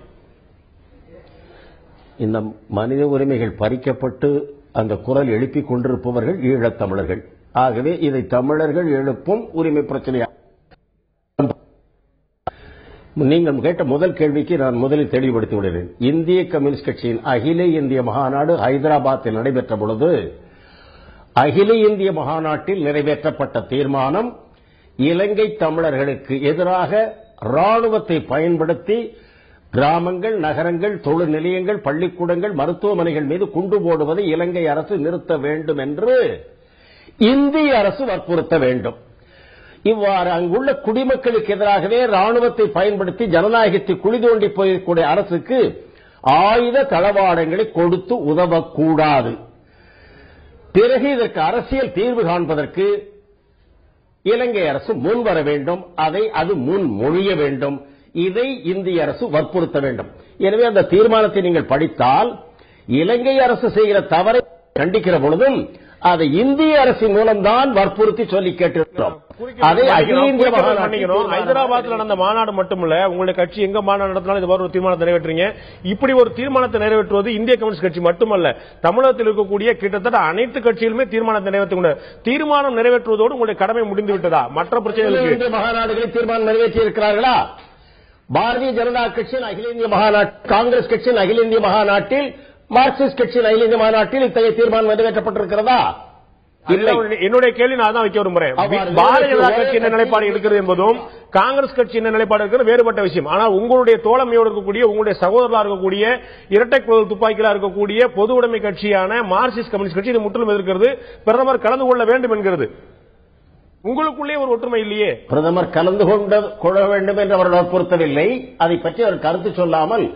இந்த மனித உரிமைகள் பறிக்கப்பட்டு அந்த குரல் எழுப்பிக் கொண்டிருப்பவர்கள் ஈழத் தமிழர்கள். ஆகவே இதை தமிழர்கள் எழுப்பும் உரிமை பிரச்சனையா? நீங்கள் கேட்ட முதல் கேள்விக்கு நான் முதலில் தெளிவுபடுத்தி விடுகிறேன். இந்திய கம்யூனிஸ்ட் கட்சியின் அகில இந்திய மாநாடு ஹைதராபாத்தில் நடைபெற்ற பொழுது அகில இந்திய மாநாட்டில் நிறைவேற்றப்பட்ட தீர்மானம் இலங்கை தமிழர்களுக்கு எதிராக ராணுவத்தை பயன்படுத்தி கிராமங்கள், நகரங்கள், தொழில் நிலையங்கள், பள்ளிக்கூடங்கள், மருத்துவமனைகள் மீது குண்டு போடுவதை இலங்கை அரசு நிறுத்த வேண்டும் என்று இந்திய அரசு வற்புறுத்த வேண்டும். இவ்வாறு அங்குள்ள குடிமக்களுக்கு எதிராகவே ராணுவத்தை பயன்படுத்தி ஜனநாயகத்தை குழி தோண்டி போயக்கூடிய அரசுக்கு ஆயுத தளவாடங்களை கொடுத்து உதவக்கூடாது. பிறகு இதற்கு அரசியல் தீர்வு காண்பதற்கு இலங்கை அரசு முன்வர வேண்டும். அது முன்மொழிய வேண்டும். இதை இந்திய அரசு வற்புறுத்த வேண்டும். எனவே அந்த தீர்மானத்தை நீங்கள் படித்தால் இலங்கை அரசு செய்கிற தவறை கண்டிக்கிற பொழுதும் அதை இந்திய அரசின் மூலம்தான் வற்புறுத்தி சொல்லி கேட்டிருக்கிறோம். அதை அகில இந்திய ஹைதராபாத்தில் நடந்த மாநாடு மட்டுமல்ல, உங்களுடைய கட்சி எங்க மாநாடு நடத்தினாலும் இது ஒரு தீர்மானத்தை நிறைவேற்றீங்க. இப்படி ஒரு தீர்மானத்தை நிறைவேற்றுவது இந்திய கம்யூனிஸ்ட் கட்சி மட்டுமல்ல, தமிழகத்தில் இருக்கக்கூடிய கிட்டத்தட்ட அனைத்து கட்சிகளுமே தீர்மானத்தை நிறைவேற்ற தீர்மானம் நிறைவேற்றுவதோடு உங்களுடைய கடமை முடிந்து விட்டதா? மற்ற பிரச்சனைகளுக்கு மாநாடுகளில் தீர்மானம் நிறைவேற்றி இருக்கிறார்களா? பாரதிய ஜனதா கட்சியின் அகில இந்திய மாநாட்டு, காங்கிரஸ் கட்சியின் அகில இந்திய மாநாட்டில், மார்க்சிஸ்ட் கட்சியின் அகில இந்திய மாநாட்டில் இத்தகைய தீர்மானம் நிறைவேற்றப்பட்டிருக்கிறதா? என்னுடைய கேள்வி நான் தான் வைக்க விரும்புறேன். பாரதிய ஜனதா கட்சி என்ன நிலைப்பாடு இருக்கிறது என்பதும் காங்கிரஸ் கட்சி என்ன நிலைப்பாடு இருக்கிறது வேறுபட்ட விஷயம். ஆனால் உங்களுடைய தோழமையோடு இருக்கக்கூடிய, உங்களுடைய சகோதரர்களாக இருக்கக்கூடிய, இரட்டை துப்பாக்கிகளா இருக்கக்கூடிய பொது உடைமை கட்சியான மார்க்சிஸ்ட் கம்யூனிஸ்ட் கட்சி இது முற்றிலும் எதிர்க்கிறது. பிரதமர் கலந்து கொள்ள வேண்டும் என்கிறது. உங்களுக்குள்ளே ஒரு ஒற்றுமை இல்லையே? பிரதமர் கலந்து கொள்ள வேண்டும் என்று அவர் வற்புறுத்தவில்லை. அதை பற்றி அவர் கருத்து சொல்லாமல்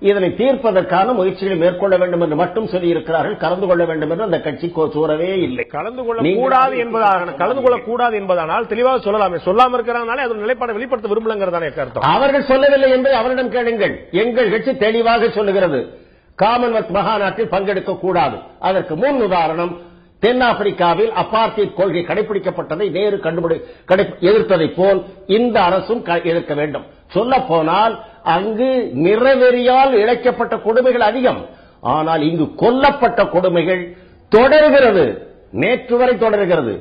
இதனை தீர்ப்பதற்கான முயற்சிகளை மேற்கொள்ள வேண்டும் என்று மட்டும் சொல்லியிருக்கிறார்கள். கலந்து கொள்ள வேண்டும் என்று அந்த கட்சி கூறவே இல்லை. கலந்து கொள்ளக்கூடாது என்பதானால் தெளிவாக சொல்லலாமே. சொல்லாம இருக்கிறதுனால அது நிலைப்பாடு வெளிப்படுத்த விரும்பலங்கிறதானே கருத்து. அவர்கள் சொல்லவில்லை என்பதை அவரிடம் கேளுங்கள். எங்கள் கட்சி தெளிவாக சொல்லுகிறது, காமன்வெல்த் மாநாட்டில் பங்கெடுக்க கூடாது. அதற்கு முன் உதாரணம் தென்னாப்பிரிக்காவில் அபார்த்தைட் கொள்கை கடைபிடிக்கப்பட்டதை நேரு எதிர்த்ததை போல் இந்த அரசும் எதிர்க்க வேண்டும். சொல்ல போனால் அங்கு நிறவெறியால் இழைக்கப்பட்ட கொடுமைகள் அதிகம். ஆனால் இங்கு கொல்லப்பட்ட கொடுமைகள் தொடர்கிறது, நேற்று வரை தொடர்கிறது.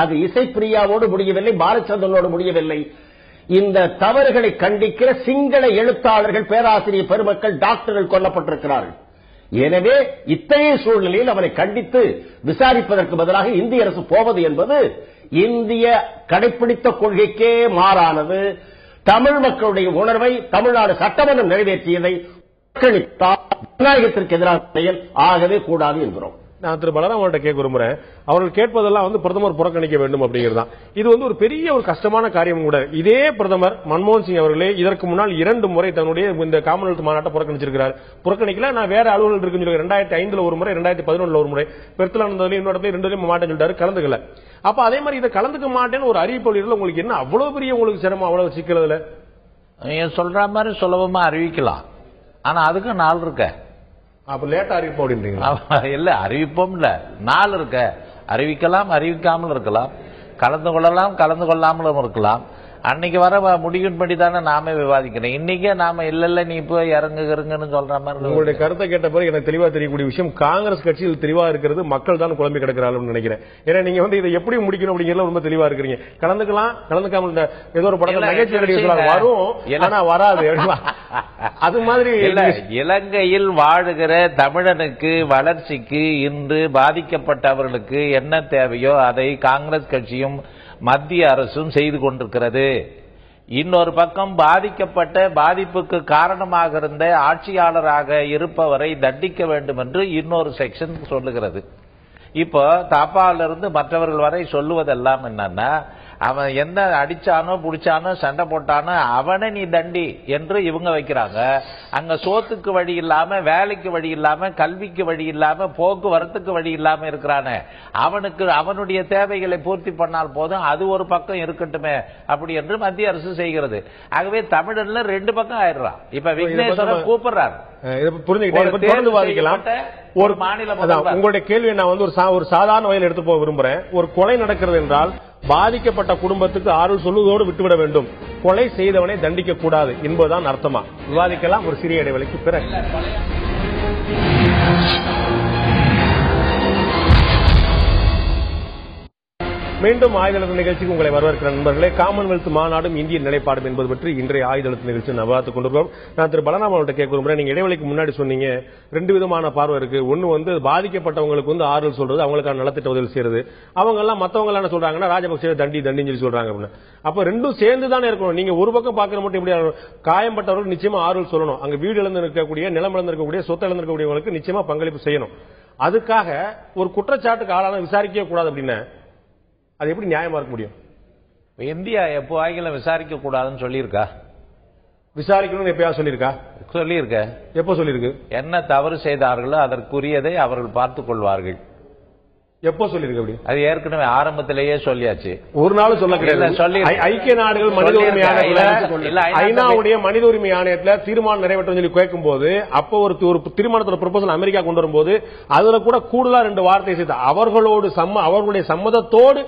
அது இசைப்பிரியாவோடு முடியவில்லை, பாலச்சந்திரனோடு முடியவில்லை. இந்த தவறுகளை கண்டிக்கிற சிங்கள எழுத்தாளர்கள், பேராசிரியர் பெருமக்கள், டாக்டர்கள் கொல்லப்பட்டிருக்கிறார்கள். எனவே இத்தகைய சூழ்நிலையில் அவரை கண்டித்து விசாரிப்பதற்கு பதிலாக இந்திய அரசு போவது என்பது இந்திய கடைபிடித்த கொள்கைக்கே மாறானது. தமிழ் மக்களுடைய உணர்வை தமிழ்நாடு சட்டமன்றம் நிறைவேற்றியதை ஜனநாயகத்திற்கு எதிரான செயல் ஆகவே கூடாது என்கிறோம். நான் திரு பலராம் அவர்கிட்ட கேட்க விரும்புறேன். அவர்கள் கேட்பதெல்லாம் பிரதமர் புறக்கணிக்க வேண்டும் அப்படிங்கிறதான். இது ஒரு பெரிய ஒரு கஷ்டமான காரியம் கூட. இதே பிரதமர் மன்மோகன் சிங் அவர்களே இதற்கு முன்னால் 2 முறை தன்னுடைய இந்த காமன்வெல்த் மாநாட்டை புறக்கணிச்சிருக்கிறார். புறக்கணிக்கல, நான் வேற அலுவலர்கள் இருக்குன்னு சொல்லி 2005 ஒரு முறை, 2011 ஒரு முறை, பெருத்தலானதுல இன்னொரு இடத்துல 2 மாட்டேன்னு சொல்லிட்டாரு, கலந்துக்கல. அப்ப அதே மாதிரி இதை கலந்துக்க மாட்டேன்னு ஒரு அறிவிப்பு உங்களுக்கு என்ன அவ்வளவு பெரிய உங்களுக்கு சிரமம், அவ்வளவு சிக்கலதுல? நீங்க சொல்ற மாதிரி சுலபமா அறிவிக்கலாம், ஆனா அதுக்கு நாள் இருக்க. அப்ப லேட்டா அறிவிப்போம் அப்படின்றீங்க? இல்ல, அறிவிப்போம் இல்ல, நாள் இருக்க. அறிவிக்கலாம், அறிவிக்காமல் இருக்கலாம், கலந்து கொள்ளலாம், கலந்து கொள்ளாமலும் இருக்கலாம். அன்னைக்கு வர முடிவின்படி தானே நாம விவாதிக்கிறோம். இன்னைக்கே நாம இல்ல நீ போய் இறங்குன்னு சொல்ற மாதிரி. உங்களுடைய கருத்தை கேட்ட பிறகு எனக்கு தெளிவா தெரியக்கூடிய விஷயம், காங்கிரஸ் கட்சியில் தெளிவா இருக்கிறது மக்கள் தான் குழம்பி கிடக்கிறார்கள் நினைக்கிறேன். ஏன்னா நீங்க இதை எப்படி முடிக்கணும் அப்படிங்கிறத ரொம்ப தெளிவா இருக்கிறீங்க. கலந்துக்கலாம், கலந்துக்காம ஏதோ ஒரு படத்தில் நகைச்சுவை வரும், ஆனா வராது. அது மாதிரி இலங்கையில் வாழுகிற தமிழனுக்கு வளர்ச்சிக்கு இன்று பாதிக்கப்பட்டவர்களுக்கு என்ன தேவையோ அதை காங்கிரஸ் கட்சியும் மத்திய அரசும் செய்து கொண்டிருக்கிறது. இன்னொரு பக்கம் பாதிக்கப்பட்ட, பாதிப்புக்கு காரணமாக இருந்த ஆட்சியாளராக இருப்பவரை தண்டிக்க வேண்டும் என்று இன்னொரு செக்ஷன் சொல்லுகிறது. இப்போ தாப்பாவிலிருந்து மற்றவர்கள் வரை சொல்லுவதெல்லாம் என்னன்னா, அவன் என்ன அடிச்சானோ புடிச்சானோ சண்டை போட்டானோ அவனை நீ தண்டி என்று இவங்க வைக்கிறாங்க. அங்க சோத்துக்கு வழி இல்லாம, வேலைக்கு வழி இல்லாம, கல்விக்கு வழி இல்லாம, போக்குவரத்துக்கு வழி இல்லாம இருக்கிறானே அவனுக்கு அவனுடைய தேவைகளை பூர்த்தி பண்ணால் போதும், அது ஒரு பக்கம் இருக்கட்டுமே அப்படி என்று மத்திய அரசு செய்கிறது. ஆகவே தமிழர்ல 2 பக்கம் ஆயிடுறான். இப்ப விக்னேஸ்வரன் கூப்பிடுறாரு, ஒரு மாநிலம். உங்களுடைய கேள்வி நான் ஒரு சாதாரண வகையில் எடுத்து போக விரும்புறேன். ஒரு கொலை நடக்கிறது என்றால் பாதிக்கப்பட்ட குடும்பத்துக்கு ஆறுதல் சொல்லுவதோடு விட்டுவிட வேண்டும், கொலை செய்தவனை தண்டிக்க கூடாது என்பதுதான் அர்த்தமா? விவாதிக்கலாம் ஒரு சிறிய இடைவெளிக்கு பிறகு. மீண்டும் ஆயுதழுத்த நிகழ்ச்சிக்கு உங்களை வரவேற்கிற நண்பர்களே. காமன்வெல்த் மாநாடும் இந்திய நிலைப்பாடும் என்பது பற்றி இன்றைய ஆயுதழுத்த நிகழ்ச்சி விவாதித்துக் கொண்டிருக்கிறோம். நான் திரு பலராம் அவர்கிட்ட கேட்க விரும்புறேன். நீங்க இடைவெளிக்கு முன்னாடி சொன்னீங்க 2 விதமான பார்வை இருக்கு. ஒன்னு பாதிக்கப்பட்டவங்களுக்கு ஆறுதல் சொல்றது, அவங்களுக்கான நலத்திட்ட உதவி செய்யறது. அவங்க எல்லாம் மத்தவங்க என்ன சொல்றாங்கன்னா ராஜபக்சே தண்டின்னு சொல்லி சொல்றாங்க அப்படின்னு. அப்ப 2 சேர்ந்து தானே இருக்கணும். நீங்க ஒரு பக்கம் பாக்குற மட்டும் எப்படி? காயம்பட்டவர்கள் நிச்சயமா ஆறுதல் சொல்லணும். அங்க வீடு இழந்து இருக்கக்கூடிய, நிலம் இழந்து இருக்கக்கூடிய, சொத்து இழந்து இருக்கக்கூடியவங்களுக்கு நிச்சயமா பங்களிப்பு செய்யணும். அதுக்காக ஒரு குற்றச்சாட்டுக்கு ஆளான விசாரிக்க கூடாது அப்படின்னு அது எப்படி நியாயமா இருக்க முடியும்? இந்தியா எப்போ ஆகிலும் விசாரிக்க கூடாதுன்னு சொல்லியிருக்கா? விசாரிக்கணும்னு எப்பயா சொல்லியிருக்கா? சொல்லியிருக்க. எப்போ சொல்லியிருக்கு? என்ன தவறு செய்தார்களோ அதற்குரியதை அவர்கள் பார்த்துக் கொள்வார்கள். எப்போ சொல்லியிருக்கு? அப்படி அது ஏற்கனவே ஆரம்பத்திலேயே சொல்லியாச்சு. ஒரு நாள் சொல்ல கிடையாது. ஐக்கிய நாடுகள் மனித உரிமை ஆணையத்துல, ஐநாவுடைய மனித உரிமை ஆணையத்துல தீர்மானம் நிறைவேற்ற சொல்லி கேட்கும் போது, அப்போ ஒரு தீர்மானத்தோட ப்ரொபோசல் அமெரிக்கா கொண்டு வரும்போது அதுல கூட கூடுதலா 2 வார்த்தை சேர்த்து அவர்களுடைய சம்மதத்தோடு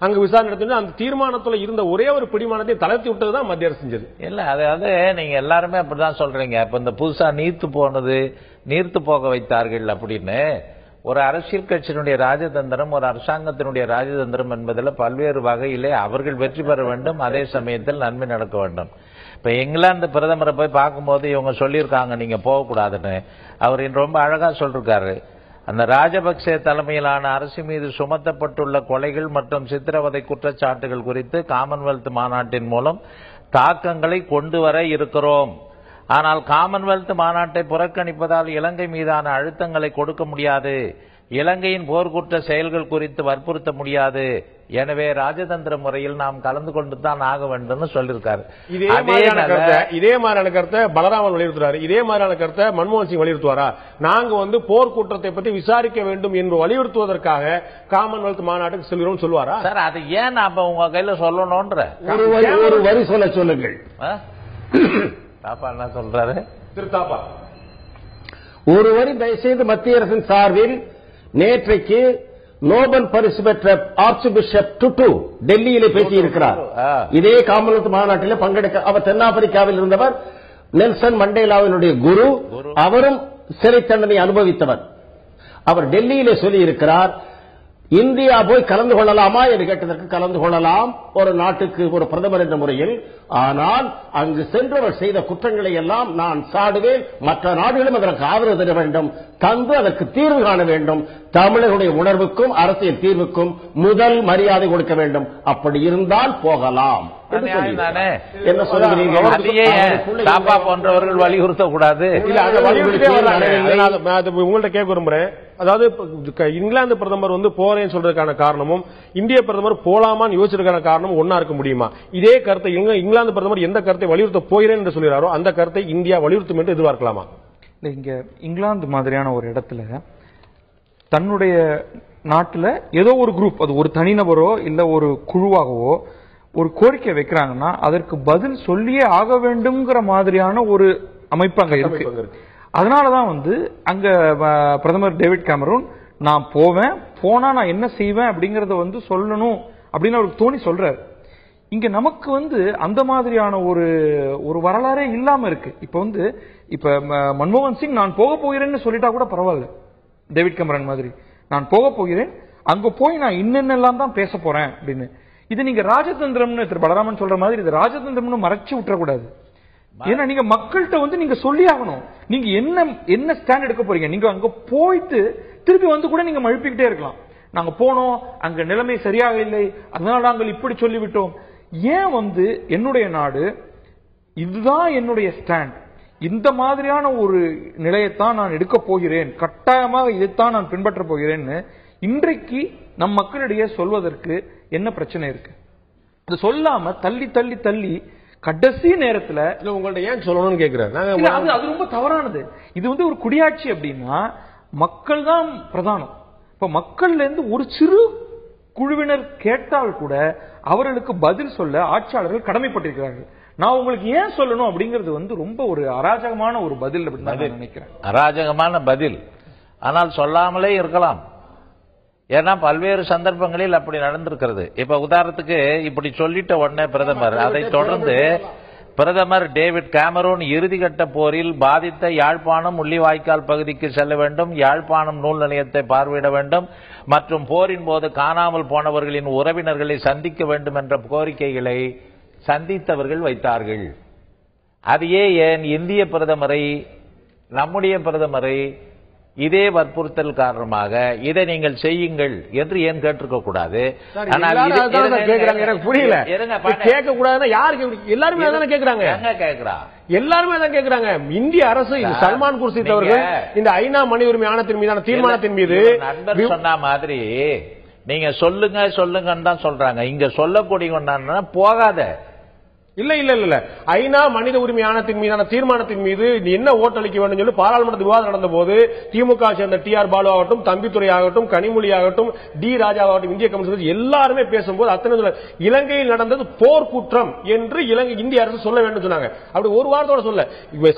அங்கு விசாரணை நடத்தி அந்த தீர்மானத்துல இருந்த ஒரே ஒரு பிடிமானத்தை தளர்த்தி விட்டதுதான் மத்திய அரசு செஞ்சது. இல்ல அதாவது நீங்க எல்லாருமே அப்படிதான் சொல்றீங்க. இப்ப இந்த புதுசா நீர்த்து போக வைத்தார்கள் அப்படின்னு ஒரு அரசியல் கட்சியினுடைய ராஜதந்திரம், ஒரு அரசாங்கத்தினுடைய ராஜதந்திரம் என்பதில் பல்வேறு வகையிலே அவர்கள் வெற்றி பெற வேண்டும், அதே சமயத்தில் நன்மை நடக்க வேண்டும். இப்ப இங்கிலாந்து பிரதமரை போய் பார்க்கும்போது இவங்க சொல்லியிருக்காங்க நீங்க போகக்கூடாதுன்னு. அவர் ரொம்ப அழகா சொல்லிருக்காரு, அந்த ராஜபக்சே தலைமையிலான அரசு மீது சுமத்தப்பட்டுள்ள கொலைகள் மற்றும் சித்திரவதை குற்றச்சாட்டுகள் குறித்து காமன்வெல்த் மாநாட்டின் மூலம் தாக்கங்களை கொண்டு வர இருக்கிறோம். ஆனால் காமன்வெல்த் மாநாட்டை புறக்கணிப்பதால் இலங்கை மீதான அழுத்தங்களை கொடுக்க முடியாது, இலங்கையின் போர்க்குற்ற செயல்கள் குறித்து வற்புறுத்த முடியாது. எனவே ராஜதந்திர முறையில் நாம் கலந்து கொண்டு தான் ஆக வேண்டும் சொல்லியிருக்காரு. இதே மாதிரியான கருத்தை பலராமன் வலியுறுத்துறாரு. இதே மாதிரியான கருத்தை மன்மோகன் சிங் வலியுறுத்துவாரா? நாங்க போர்க்குற்றத்தை பற்றி விசாரிக்க வேண்டும் என்று வலியுறுத்துவதற்காக காமன்வெல்த் மாநாட்டுக்கு செல்கிறோம் சொல்லுவாரா? சார் அது ஏன் நாம உங்க கையில சொல்லணும்ன்ற ஒரு வரி சொல்லுங்கள். தாப்பா என்ன சொல்றாரு? திரு தாப்பா ஒரு வரி தயவுசெய்து மத்திய அரசின் சார்பில் நேற்றைக்கு நோபல் பரிசு பெற்ற ஆர்ச் பிஷப் டுட்டு டெல்லியிலே பேசியிருக்கிறார். இதே காமன்வெல்த் மாநாட்டில் பங்கெடுக்க அவர் தென்னாப்பிரிக்காவில் இருந்தவர், நெல்சன் மண்டேலாவினுடைய குரு, அவரும் சிறை தண்டனை அனுபவித்தவர். அவர் டெல்லியிலே சொல்லி இருக்கிறார், இந்தியா போய் கலந்து கொள்ளலாமா என்று கேட்டதற்கு கலந்து கொள்ளலாம் ஒரு நாட்டுக்கு ஒரு பிரதமர் என்ற முறையில். ஆனால் அங்கு சென்றவர் செய்த குற்றங்களை எல்லாம் நான் சாடுவேன், மற்ற நாடுகளும் அதற்கு ஆதரவு தர வேண்டும், தந்து அதற்கு தீர்வு காண வேண்டும். தமிழர்களுடைய உணர்வுக்கும் அரசியல் தீர்வுக்கும் முதல் மரியாதை கொடுக்க வேண்டும். அப்படி இருந்தால் போகலாம். என்ன சொல்லுங்க போன்றவர்கள் வலியுறுத்தக்கூடாது. உங்கள்ட்ட கேட்க விரும்புறேன். அதாவது இங்கிலாந்து பிரதமர் போறேன்னு சொல்றதுக்கான காரணமும் இந்திய பிரதமர் போலாமான்னு யோசிச்சிருக்கான காரணமும் ஒன்னா இருக்க முடியுமா? இதே கருத்தை இங்கிலாந்து பிரதமர் எந்த கருத்தை வலியுறுத்த போகிறேன் என்று சொல்கிறாரோ அந்த கருத்தை இந்தியா வலியுறுத்தும் என்று எதிர்பார்க்கலாமா? இங்க இங்கிலாந்து மாதிரியான ஒரு இடத்துல தன்னுடைய நாட்டுல ஏதோ ஒரு குரூப், அது ஒரு தனிநபரோ இல்ல ஒரு குழுவாகவோ ஒரு கோரிக்கை வைக்கிறாங்கன்னா அதற்கு பதில் சொல்லியே ஆக வேண்டும்ங்கிற மாதிரியான ஒரு அமைப்பு அங்க இருக்கு. அதனாலதான் அங்க பிரதமர் டேவிட் கேமரூன் நான் போவேன், போனா நான் என்ன செய்வேன் அப்படிங்கறத சொல்லணும் அப்படின்னு அவருக்கு தோணி சொல்றாரு. இங்க நமக்கு அந்த மாதிரியான ஒரு வரலாறே இல்லாம இருக்கு. இப்ப மன்மோகன் சிங் நான் போக போகிறேன்னு சொல்லிட்டா கூட பரவாயில்ல, டேவிட் கேமரன் மாதிரி நான் போக போகிறேன், அங்க போய் நான் இன்னென்னெல்லாம் தான் பேச போறேன் அப்படின்னு. இது நீங்க ராஜதந்திரம்னு திரு பலராமன் சொல்ற மாதிரி இது ராஜதந்திரம்னு மறைச்சு விட்டுறக்கூடாது. ஏன்னா நீங்க மக்கள்கிட்ட நீங்க சொல்லி ஆகணும் நீங்க என்ன ஸ்டாண்ட் எடுக்க போறீங்க. நீங்க அங்க போயிட்டு திருப்பி கூட நீங்க மழுப்பிக்கிட்டே இருக்கலாம். நாங்க போனோம், அங்க நிலைமை சரியாக இல்லை, அதனால நாங்கள் இப்படி சொல்லிவிட்டோம். ஏன் என்னுடைய நாடு இதுதான் என்னுடைய ஸ்டாண்ட், இந்த மாதிரியான ஒரு நிலையத்தான் நான் எடுக்க போகிறேன், கட்டாயமாக இதைத்தான் நான் பின்பற்ற போகிறேன்னு இன்றைக்கு நம் மக்களிடையே சொல்வதற்கு என்ன பிரச்சனை இருக்கு? அது சொல்லாம தள்ளி தள்ளி தள்ளி கடைசி நேரத்துல உங்கள்ட்ட ஏன் சொல்லணும்னு கேக்குறேன். அது ரொம்ப தவறானது. இது ஒரு குடியாட்சி அப்படின்னா மக்கள் தான் பிரதானம். இப்ப மக்கள்ல இருந்து ஒரு சிறு குழுவினர் கேட்டால் கூட அவர்களுக்கு பதில் சொல்ல ஆட்சியாளர்கள் கடமைப்பட்டிருக்கிறார்கள். நான் உங்களுக்கு ஏன் சொல்லணும் அப்படிங்கிறது ரொம்ப ஒரு அராஜகமான ஒரு பதில் அப்படின்னு நான் நினைக்கிறேன். அராஜகமான பதில், ஆனால் சொல்லாமலே இருக்கலாம். ஏன்னா பல்வேறு சந்தர்ப்பங்களில் அப்படி நடந்திருக்கிறது. இப்ப உதாரணத்துக்கு இப்படி சொல்லிட்ட உடனே பிரதமர் அதை தொடர்ந்து பிரதமர் டேவிட் கேமரூன் இறுதிக்கட்ட போரில் பாதித்த யாழ்ப்பாணம் முள்ளிவாய்க்கால் பகுதிக்கு செல்ல வேண்டும், யாழ்ப்பாணம் நூல் நிலையத்தை பார்வையிட வேண்டும் மற்றும் போரின் போது காணாமல் போனவர்களின் உறவினர்களை சந்திக்க வேண்டும் என்ற கோரிக்கைகளை சந்தித்தவர்கள் வைத்தார்கள். அதையே ஏன் இந்திய பிரதமரை, நம்முடைய பிரதமரை இதே வற்புறுத்தல் காரணமாக இதை நீங்கள் செய்யுங்கள் என்று ஏன் கேட்டிருக்க கூடாது? எனக்கு புரியல, கேட்க கூடாதுன்னா யாருக்கு? எல்லாருமே தானே கேட்கிறாங்க. எல்லாருமே தான் கேட்கிறாங்க. இந்திய அரசு சல்மான் குர்ஷித் அவர்கள் இந்த ஐநா மனித உரிமை ஆணையத்தின் மீதான தீர்மானத்தின் மீது நண்பர் சொன்ன மாதிரி நீங்க சொல்லுங்க சொல்லுங்கன்னு தான் சொல்றாங்க. இங்க சொல்லக்கூடிய போகாத இல்ல இல்ல இல்ல ஐநா மனித உரிமை ஆணையத்தின் மீதான தீர்மானத்தின் மீது என்ன ஓட்டளிக்க வேண்டும் சொல்லி பாராளுமன்ற விவாதம் நடந்த போது திமுக சேர்ந்த டிஆர் பாலு ஆகட்டும், தம்பித்துறை ஆகட்டும், கனிமொழி ஆகட்டும், டி ராஜாவாகட்டும், இந்திய கம்யூனிஸ்ட் எல்லாருமே பேசும்போது அத்தனை இலங்கையில் நடந்தது போர் குற்றம் என்று இந்திய அரசு சொல்ல வேண்டும் சொன்னாங்க. அப்படி ஒரு வாரத்தோட சொல்ல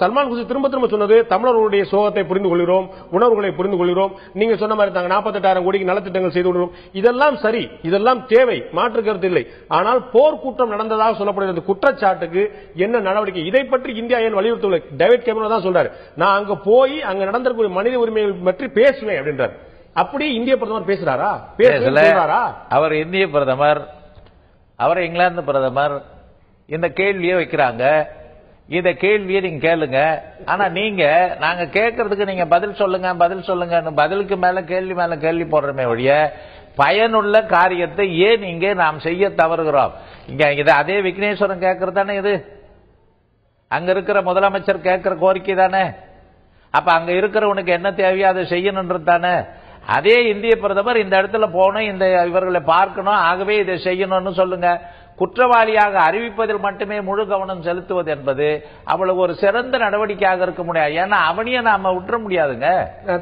சல்மான் குர்ஷித் திரும்ப திரும்ப சொன்னது தமிழர்களுடைய சோகத்தை புரிந்து கொள்கிறோம், உணர்வுகளை புரிந்து கொள்கிறோம், நீங்க சொன்ன மாதிரி தாங்க 48,000 கோடிக்கு நலத்திட்டங்கள் செய்து கொள்கிறோம், இதெல்லாம் சரி, இதெல்லாம் தேவை, மாற்று கருத்து இல்லை. ஆனால் போர் குற்றம் நடந்ததாக சொல்லப்படுகிறது குற்றச்சாட்டுக்கு என்ன நடவடிக்கை? இதை பற்றி இந்தியா ஏன் வலியுறுத்தவில்லை? டேவிட் கேமரூன் தான் சொல்றாரு, நான் அங்க போய் அங்க நடந்திருக்கிற மனித உரிமைகள் பற்றி பேசுவேன் அப்படின்றார். அப்படி இந்திய பிரதமர் பேசுறாரா? பேசுறாரா? அவர் இந்திய பிரதமர், அவர் இங்கிலாந்து பிரதமர் இந்த கேள்வியை வைக்கிறாங்க. இந்த கேள்வியை நீங்க கேளுங்க. ஆனா நாங்க கேட்கறதுக்கு நீங்க பதில் சொல்லுங்க பதில் சொல்லுங்க, பதிலுக்கு மேல கேள்வி போடுறமே ஒழிய பயனுள்ள காரியத்தை ஏன் இங்கே நாம் செய்ய தவறுகிறோம்? இங்க அதே விக்னேஸ்வரன் கேட்கறது தானே இது, அங்க இருக்கிற முதலமைச்சர் கேட்கிற கோரிக்கை தானே. அப்ப அங்க இருக்கிறவனுக்கு என்ன தேவையோ அதை செய்யணும்ன்றது தானே. அதே இந்திய பிரதமர் இந்த இடத்துல போகணும், இந்த இவர்களை பார்க்கணும், ஆகவே இதை செய்யணும்னு சொல்லுங்க. குற்றவாளியாக அறிவிப்பதில் மட்டுமே முழு கவனம் செலுத்துவது என்பது அவ்வளவு ஒரு சிறந்த நடவடிக்கையாக இருக்க முடியாது. ஏன்னா அவனையே நாம விட்டுற முடியாதுங்க.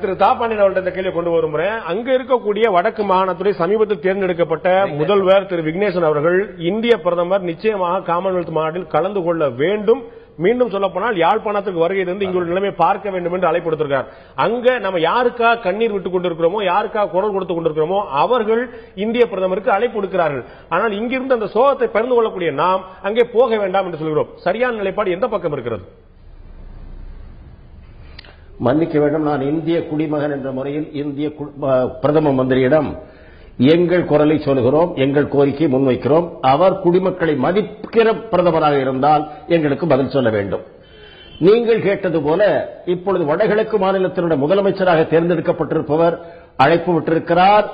திரு தாப்பாண்டியன் அவர்கிட்ட இந்த கேள்வி கொண்டு வருமுறை, அங்க இருக்கக்கூடிய வடக்கு மாகாணத்துறை சமீபத்தில் தேர்ந்தெடுக்கப்பட்ட முதல்வர் திரு விக்னேஸ்வரன் அவர்கள் இந்திய பிரதமர் நிச்சயமாக காமன்வெல்த் மாநாட்டில் கலந்து கொள்ள வேண்டும், மீண்டும் சொல்ல போனால் யாழ்ப்பாணத்துக்கு வருகை இருந்து இங்குள்ள நிலைமை பார்க்க வேண்டும் என்று அழைப்பு கொடுத்திருக்கிறார். அங்க நம்ம யாருக்கா கண்ணீர் விட்டுக் கொண்டிருக்கிறோமோ, யாருக்கா குரல் கொடுத்துக் கொண்டிருக்கிறோமோ அவர்கள் இந்திய பிரதமருக்கு அழைப்பு கொடுக்கிறார்கள். ஆனால் இங்கிருந்து அந்த சோகத்தை பகிர்ந்து கொள்ளக்கூடிய நாம் அங்கே போக வேண்டாம் என்று சொல்கிறோம். சரியான நிலைப்பாடு எந்த பக்கம் இருக்கிறது? மன்னிக்க வேண்டும், நான் இந்திய குடிமகன் என்ற முறையில் இந்திய பிரதம மந்திரியிடம் எங்கள் குரலை சொல்கிறோம், எங்கள் கோரிக்கையை முன்வைக்கிறோம். அவர் குடிமக்களை மதிக்கிற பிரதமராக இருந்தால் எங்களுக்கு பதில் சொல்ல வேண்டும். நீங்கள் கேட்டது போல இப்பொழுது வடகிழக்கு மாநிலத்தினுடைய முதலமைச்சராக தேர்ந்தெடுக்கப்பட்டிருப்பவர் அழைப்பு விட்டிருக்கிறார்.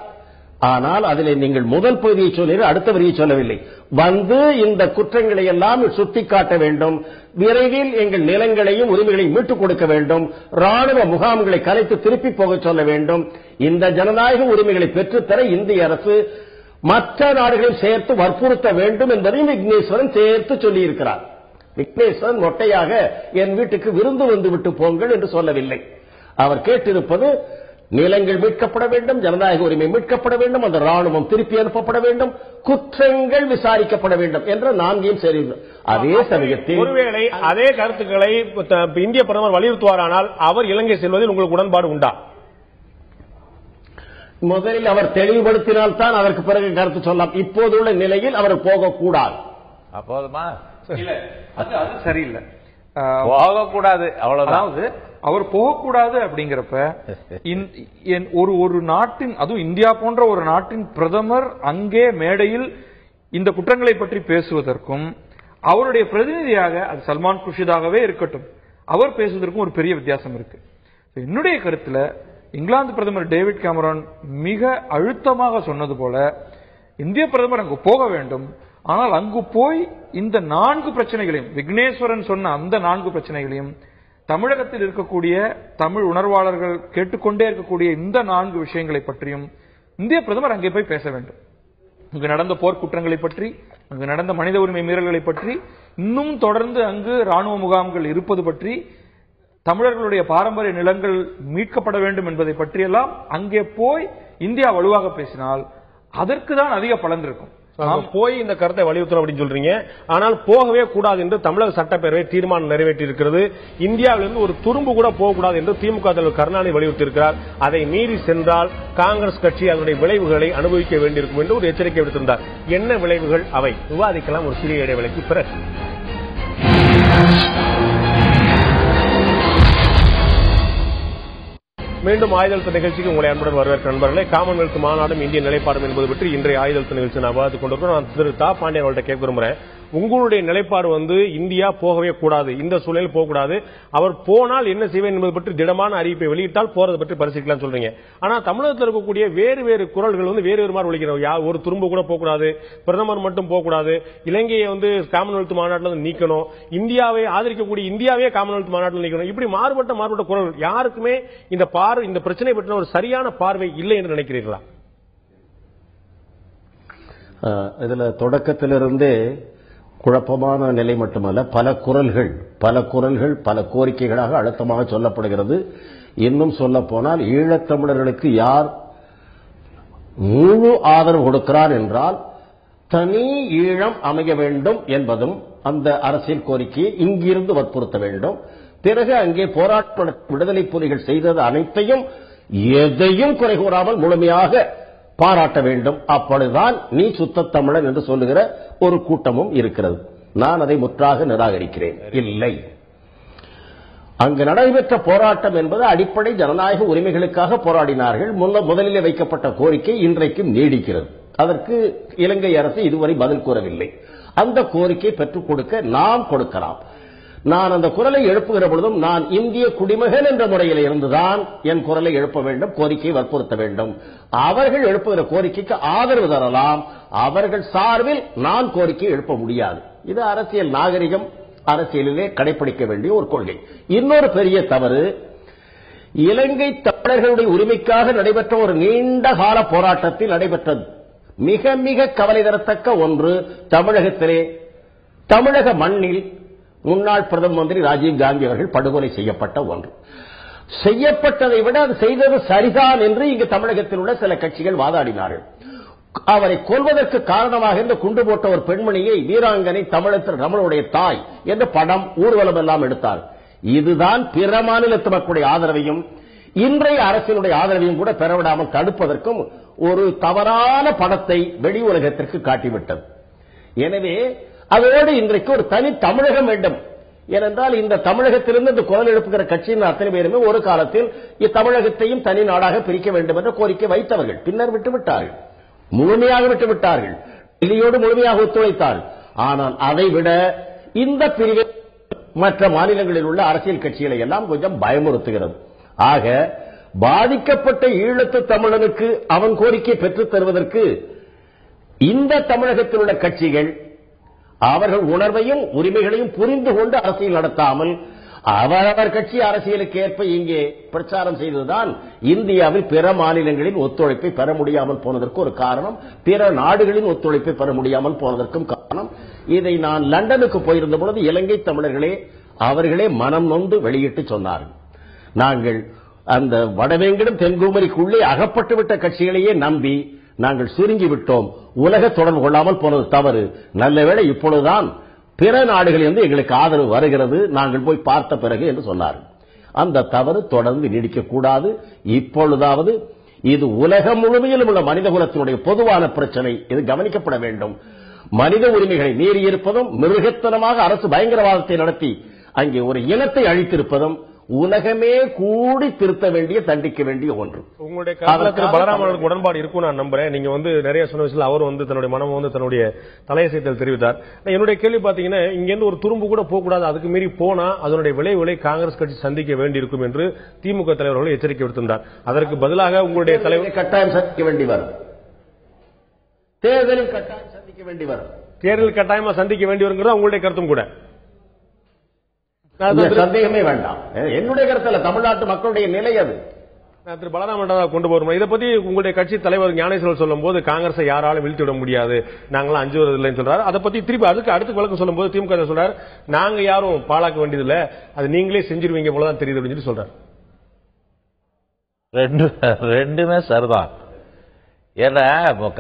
ஆனால் அதில் நீங்கள் முதல் பகுதியை சொன்னீர்கள், அடுத்த வரியை சொல்லவில்லை. வந்து இந்த குற்றங்களை எல்லாம் சுட்டிக்காட்ட வேண்டும், விரைவில் எங்கள் நிலங்களையும் உரிமைகளையும் மீட்டுக் கொடுக்க வேண்டும், ராணுவ முகாம்களை கலைத்து திருப்பி போக சொல்ல வேண்டும், இந்த ஜனநாயக உரிமைகளை பெற்றுத்தர இந்திய அரசு மற்ற நாடுகளையும் சேர்த்து வற்புறுத்த வேண்டும் என்பதையும் விக்னேஸ்வரன் சேர்த்து சொல்லியிருக்கிறார். விக்னேஸ்வரன் மொட்டையாக என் வீட்டுக்கு விருந்து வந்து விட்டு போங்கள் என்று சொல்லவில்லை. அவர் கேட்டிருப்பது நிலங்கள் மீட்கப்பட வேண்டும், ஜனநாயக உரிமை மீட்கப்பட வேண்டும், அந்த ராணுவம் திருப்பி அனுப்பப்பட வேண்டும், குற்றங்கள் விசாரிக்கப்பட வேண்டும் என்ற நான்கையும் சேர்ந்து. அதே சமயத்தில் ஒருவேளை அதே கருத்துக்களை இந்திய பிரதமர் வலியுறுத்துவாரானால் அவர் இலங்கை செல்வதில் உங்களுக்கு உடன்பாடு உண்டா? முதலில் அவர் தெளிவுபடுத்தினால் தான் அதற்கு பிறகு கருத்து சொல்லலாம். இப்போதுள்ள நிலையில் அவர் போகக்கூடாது. அப்போதுமா அது சரியில்லை, போகக்கூடாது, அவ்வளவுதான். அவர் போகக்கூடாது அப்படிங்கிறப்ப ஒரு நாட்டின், அதுவும் இந்தியா போன்ற ஒரு நாட்டின் பிரதமர் அங்கே மேடையில் இந்த குற்றங்களை பற்றி பேசுவதற்கும் அவருடைய பிரதிநிதியாக அது சல்மான் குர்ஷிதாகவே இருக்கட்டும் அவர் பேசுவதற்கும் ஒரு பெரிய வித்தியாசம் இருக்கு. என்னுடைய கருத்துல இங்கிலாந்து பிரதமர் டேவிட் கேமரான் மிக அழுத்தமாக சொன்னது போல இந்திய பிரதமர் அங்கு போக வேண்டும். ஆனால் அங்கு போய் இந்த 4 பிரச்சனைகளையும், விக்னேஸ்வரன் சொன்ன அந்த 4 பிரச்சனைகளையும், தமிழகத்தில் இருக்கக்கூடிய தமிழ் உணர்வாளர்கள் கேட்டுக்கொண்டே இருக்கக்கூடிய இந்த 4 விஷயங்களை பற்றியும் இந்திய பிரதமர் அங்கே போய் பேச வேண்டும். அங்கு நடந்த போர்க்குற்றங்களை பற்றி, அங்கு நடந்த மனித உரிமை மீறல்களை பற்றி, இன்னும் தொடர்ந்து அங்கு ராணுவ முகாம்கள் இருப்பது பற்றி, தமிழர்களுடைய பாரம்பரிய நிலங்கள் மீட்கப்பட வேண்டும் என்பதை பற்றியெல்லாம் அங்கே போய் இந்தியா வலுவாக பேசினால் அதற்கு தான் அதிக பலன் இருக்கும். போய் இந்த கருத்தை வலியுறுத்தணும் அப்படின்னு சொல்றீங்க. ஆனால் போகவே கூடாது என்று தமிழக சட்டப்பேரவை தீர்மானம் நிறைவேற்றி இருக்கிறது. இந்தியாவிலிருந்து ஒரு துரும்பு கூட போகக்கூடாது என்று திமுக தலைவர் கருணாநிதி வலியுறுத்தி இருக்கிறார். அதை மீறி சென்றால் காங்கிரஸ் கட்சி அதனுடைய விளைவுகளை அனுபவிக்க வேண்டியிருக்கும் என்று ஒரு எச்சரிக்கை விடுத்திருந்தார். என்ன விளைவுகள் அவை விவாதிக்கலாம் ஒரு சிறிய இடைவேளைக்கு பிறகு. மீண்டும் ஆயுதழுத்த நிகழ்ச்சிக்கு உங்களை அன்புடன் வரவேற்க நண்பர்களே. காமன்வெல்த் மாநாடும் இந்திய நிலைப்பாடும் என்பது பற்றி இன்றைய ஆயுதழுத்த நிகழ்ச்சி நான் விவாதித்துக் கொண்டிருக்கிறோம். நான் திரு தா பாண்டியன் அவர்கிட்ட கேட்க விரும்புறேன். உங்களுடைய நிலைப்பாடு இந்தியா போகவே கூடாது, இந்த சூழலில் போகக்கூடாது, அவர் போனால் என்ன செய்வேன் என்பது பற்றி திடமான அறிவிப்பை வெளியிட்டால் போறது பற்றி பரிசீலிக்கலாம் சொல்றீங்க. ஆனா தமிழகத்தில் இருக்கக்கூடிய வேறு வேறு குரல்கள் வேறு வேறு மாதிரி ஒழிக்கணும். ஒரு துரும்பு கூட போகக்கூடாது, பிரதமர் மட்டும் போகக்கூடாது, இலங்கையை காமன்வெல்த் மாநாட்டில் நீக்கணும், இந்தியாவை ஆதரிக்கக்கூடிய இந்தியாவே காமன்வெல்த் மாநாட்டில் நீக்கணும். இப்படி மாறுபட்ட குரல்கள். யாருக்குமே இந்த பிரச்சனை பற்றின ஒரு சரியான பார்வை இல்லை என்று நினைக்கிறீர்களா? இதுல தொடக்கத்திலிருந்தே குழப்பமான நிலை மட்டுமல்ல, பல குரல்கள் பல கோரிக்கைகளாக அழுத்தமாக சொல்லப்படுகிறது. இன்னும் சொல்ல போனால் ஈழத்தமிழர்களுக்கு யார் முழு ஆதரவு கொடுக்கிறார் என்றால் தனி ஈழம் அமைய வேண்டும் என்பதும் அந்த அரசியல் கோரிக்கையை இங்கிருந்து வற்புறுத்த வேண்டும். பிறகு அங்கே போராட்ட விடுதலை புலிகள் செய்தது அனைத்தையும் எதையும் குறை கூறாமல் முழுமையாக பாராட்ட வேண்டும். அப்பொழுதுதான் நீ சுத்த தமிழன் என்று சொல்லுகிற ஒரு கூட்டமும் இருக்கிறது. நான் அதை முற்றாக நிராகரிக்கிறேன். இல்லை, அங்கு நடைபெற்ற போராட்டம் என்பது அடிப்படை ஜனநாயக உரிமைகளுக்காக போராடினார்கள். முதலிலே வைக்கப்பட்ட கோரிக்கை இன்றைக்கும் நீடிக்கிறது. அதற்கு இலங்கை அரசு இதுவரை பதில் கூறவில்லை. அந்த கோரிக்கை பெற்றுக் கொடுக்க நாம் கொடுக்கலாம். நான் அந்த குரலை எழுப்புகிற பொழுதும் நான் இந்திய குடிமகன் என்ற முறையில் இருந்துதான் என் குரலை எழுப்ப வேண்டும், கோரிக்கையை வற்புறுத்த வேண்டும். அவர்கள் எழுப்புகிற கோரிக்கைக்கு ஆதரவு தரலாம், அவர்கள் சார்பில் நான் கோரிக்கை எழுப்ப முடியாது. இது அரசியல் நாகரிகம், அரசியலிலே கடைபிடிக்க வேண்டிய ஒரு கொள்கை. இன்னொரு பெரிய தவறு, இலங்கை தமிழர்களுடைய உரிமைக்காக நடைபெற்ற ஒரு நீண்ட கால போராட்டத்தில் நடைபெற்றது மிக மிக கவலை தரத்தக்க ஒன்று. தமிழகத்திலே, தமிழக மண்ணில் முன்னாள் பிரதம மந்திரி ராஜீவ் காந்தி அவர்கள் படுகொலை செய்யப்பட்ட ஒன்று. செய்யப்பட்டதை விட அது செய்தது சரிதான் என்று இங்கு தமிழகத்தில் உள்ள சில கட்சிகள் வாதாடினார்கள். அவரை கொல்வதற்கு காரணமாக இந்த குண்டு போட்ட ஒரு பெண்மணியை வீராங்கனை தமிழத்தில் ரமணுடைய தாய் என்ற படம் ஊர்வலம் எல்லாம் எடுத்தார். இதுதான் பிற மாநிலத்து மக்களுடைய ஆதரவையும் இன்றைய அரசினுடைய ஆதரவையும் கூட பெறவிடாமல் தடுப்பதற்கும் ஒரு தவறான படத்தை வெளி உலகத்திற்கு காட்டிவிட்டது. எனவே அதோடு இன்றைக்கு ஒரு தனி தமிழகம் வேண்டும். ஏனென்றால் இந்த தமிழகத்திலிருந்து இந்த குரல் எழுப்புகிற கட்சியின் அத்தனை பேருமே ஒரு காலத்தில் இத்தமிழகத்தையும் தனி நாடாக பிரிக்க வேண்டும் என்ற கோரிக்கை வைத்தவர்கள். பின்னர் விட்டுவிட்டார்கள், முழுமையாக விட்டுவிட்டார்கள், டெல்லியோடு முழுமையாக ஒத்துழைத்தார்கள். ஆனால் அதைவிட இந்த பிரிவு மற்ற மாநிலங்களில் உள்ள அரசியல் கட்சிகளை எல்லாம் கொஞ்சம் பயமுறுத்துகிறது. ஆக பாதிக்கப்பட்ட ஈழத்து தமிழனுக்கு அவன் கோரிக்கை பெற்றுத் தருவதற்கு இந்த தமிழகத்தில் உள்ள கட்சிகள் அவர்கள் உணர்வையும் உரிமைகளையும் புரிந்து கொண்டு அரசியல் நடத்தாமல் அவரவர் கட்சி அரசியலுக்கு ஏற்ப இங்கே பிரச்சாரம் செய்ததுதான் இந்தியாவில் பிற மாநிலங்களின் ஒத்துழைப்பை பெற முடியாமல் போனதற்கு ஒரு காரணம், பிற நாடுகளின் ஒத்துழைப்பை பெற முடியாமல் போனதற்கும் காரணம். இதை நான் லண்டனுக்கு போயிருந்த பொழுது இலங்கை தமிழர்களே அவர்களே மனம் நொந்து வெளியிட்டு சொன்னார்கள். நாங்கள் அந்த வடவேங்கிடம் தென்குமரிக்குள்ளே அகப்பட்டுவிட்ட கட்சிகளையே நம்பி நாங்கள் சுருங்கி விட்டோம், உலக தொடர்பு கொள்ளாமல் போனது தவறு. நல்லவேளை இப்பொழுதுதான் பிற நாடுகளிலிருந்து எங்களுக்கு ஆதரவு வருகிறது, நாங்கள் போய் பார்த்த பிறகு என்று சொன்னார்கள். அந்த தவறு தொடர்ந்து நீடிக்கக்கூடாது. இப்பொழுதாவது இது உலகம் முழுமையிலும் உள்ள மனிதகுலத்தினுடைய பொதுவான பிரச்சனை, இது கவனிக்கப்பட வேண்டும். மனித உரிமைகளை மீறியிருப்பதும் மிருகத்தனமாக அரசு பயங்கரவாதத்தை நடத்தி அங்கே ஒரு இனத்தை அழித்திருப்பதும் உலகமே கூடி திருத்த வேண்டிய, தண்டிக்க வேண்டிய ஒன்று. உங்களுடைய காலத்தில் பலராமனுக்கு உடன்பாடு இருக்கும் நான் நம்புறேன். நீங்க நிறைய சொன்ன விஷயம் அவர் தன்னுடைய மனம் தன்னுடைய தலையசைத்தல் தெரிவித்தார். என்னுடைய கேள்வி பாத்தீங்கன்னா, இங்க இருந்து ஒரு துரும்பு கூட போகக்கூடாது, அதுக்கு மீறி போனா அதனுடைய விளைவுகளை காங்கிரஸ் கட்சி சந்திக்க வேண்டியிருக்கும் என்று திமுக தலைவர்கள் எச்சரிக்கை விடுத்திருந்தார். அதற்கு பதிலாக உங்களுடைய தலைவர் கட்டாயம் சந்திக்க வேண்டி வரும், தேர்தலில் கட்டாயம் சந்திக்க வேண்டி வரும், தேர்தல் கட்டாயமா சந்திக்க வேண்டி வருங்கிறது உங்களுடைய கருத்தும் கூட. சந்தேகமே வேண்டாம். என்னுடைய கருத்துல தமிழ்நாட்டு மக்களுடைய நிலை அது. திரு பலராமன் கொண்டு போறோம். இதை பத்தி உங்களுடைய கட்சி தலைவர் ஞானேஸ்வரர் சொல்லும் போது காங்கிரஸை யாராலும் வீழ்த்தி விட முடியாது, நாங்களாம் அஞ்சுவதில்லைன்னு சொல்றாரு. அதை பத்தி திருப்பி அதுக்கு அடுத்த விளக்கம் சொல்லும் போது திமுக சொல்றாரு, நாங்க யாரும் பாழாக்க வேண்டியதில்லை, அது நீங்களே செஞ்சிருவீங்க போலதான் தெரியுது அப்படின்னு சொல்றாரு. ரெண்டுமே சரிதான். ஏன்னா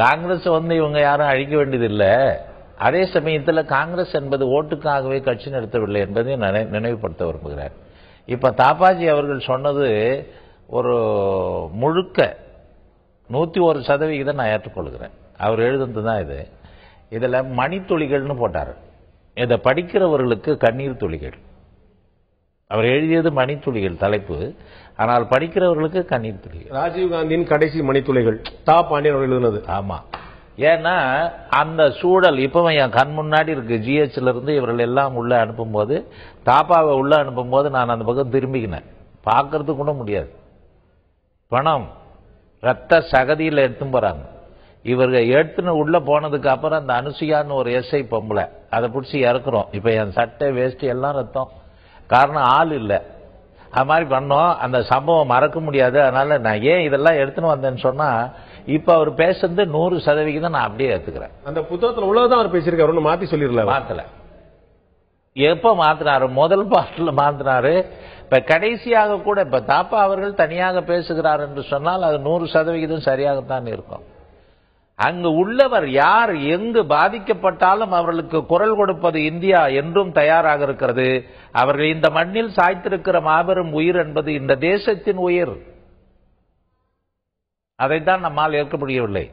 காங்கிரஸ் இவங்க யாரும் அழிக்க வேண்டியதில்லை, அதே சமயத்தில் காங்கிரஸ் என்பது ஓட்டுக்காகவே கட்சி நடத்தவில்லை என்பதை நினைவுபடுத்த விரும்புகிறார். இப்ப தாப்பாஜி அவர்கள் சொன்னது ஒரு முழுக்க 101% நான் ஏற்றுக்கொள்கிறேன். அவர் எழுதுனதுதான் இது. இதுல மணித்துளிகள்னு போட்டார். இதை படிக்கிறவர்களுக்கு கண்ணீர் துளிகள். அவர் எழுதியது மணித்துளிகள் தலைப்பு, ஆனால் படிக்கிறவர்களுக்கு கண்ணீர் துளிகள். ராஜீவ்காந்தியின் கடைசி மணித்துளிகள் தா பாண்டியன் அவர் எழுதுனது. ஆமா, ஏன்னா அந்த சூழல் இப்பவும் என் கண் முன்னாடி இருக்கு. ஜிஹெச்ல இருந்து இவர்கள் எல்லாம் உள்ள அனுப்பும்போது, தாப்பாவை உள்ள அனுப்பும்போது நான் அந்த பக்கம் திரும்பிக்கினேன். பார்க்கறதுக்கு கூட முடியாது. பணம் ரத்த சகதியில் எடுத்து போறாங்க. இவர்கள் எடுத்துன்னு உள்ள போனதுக்கு அப்புறம் அந்த அனுசுயான்னு ஒரு எஸ்ஐ பொம்பளை அதை பிடிச்சி இறக்குறோம். இப்ப என் சட்டை வேஷ்டி எல்லாம் ரத்தம், காரணம் ஆள் இல்லை. அது மாதிரி பண்ணோம். அந்த சம்பவம் மறக்க முடியாது. அதனால நான் ஏன் இதெல்லாம் எடுத்துன்னு வந்தேன்னு சொன்னா, இப்ப அவர் பேசுறது 100% நான் அப்படியே ஏத்துக்கிறேன். அந்த புத்தகத்தில் உள்ளதான் அவர் பேசியிருக்காரு, மாத்தி சொல்லிடல. மாத்தல. எப்ப மாத்தினாரு? முதல் பாட்டுல மாத்தினாரு. இப்ப கடைசியாக கூட இப்ப தாப்பா அவர்கள் தனியாக பேசுகிறார் என்று சொன்னால் அது 100% சரியாகத்தான் இருக்கும். அங்கு உள்ளவர் யார் எங்கு பாதிக்கப்பட்டாலும் அவர்களுக்கு குரல் கொடுப்பது இந்தியா என்றும் தயாராக இருக்கிறது. அவர்கள் இந்த மண்ணில் சாய்த்திருக்கிற மாபெரும் உயிர் என்பது இந்த தேசத்தின் உயிர். அதைத்தான் நம்மால் ஏற்க முடியவில்லை.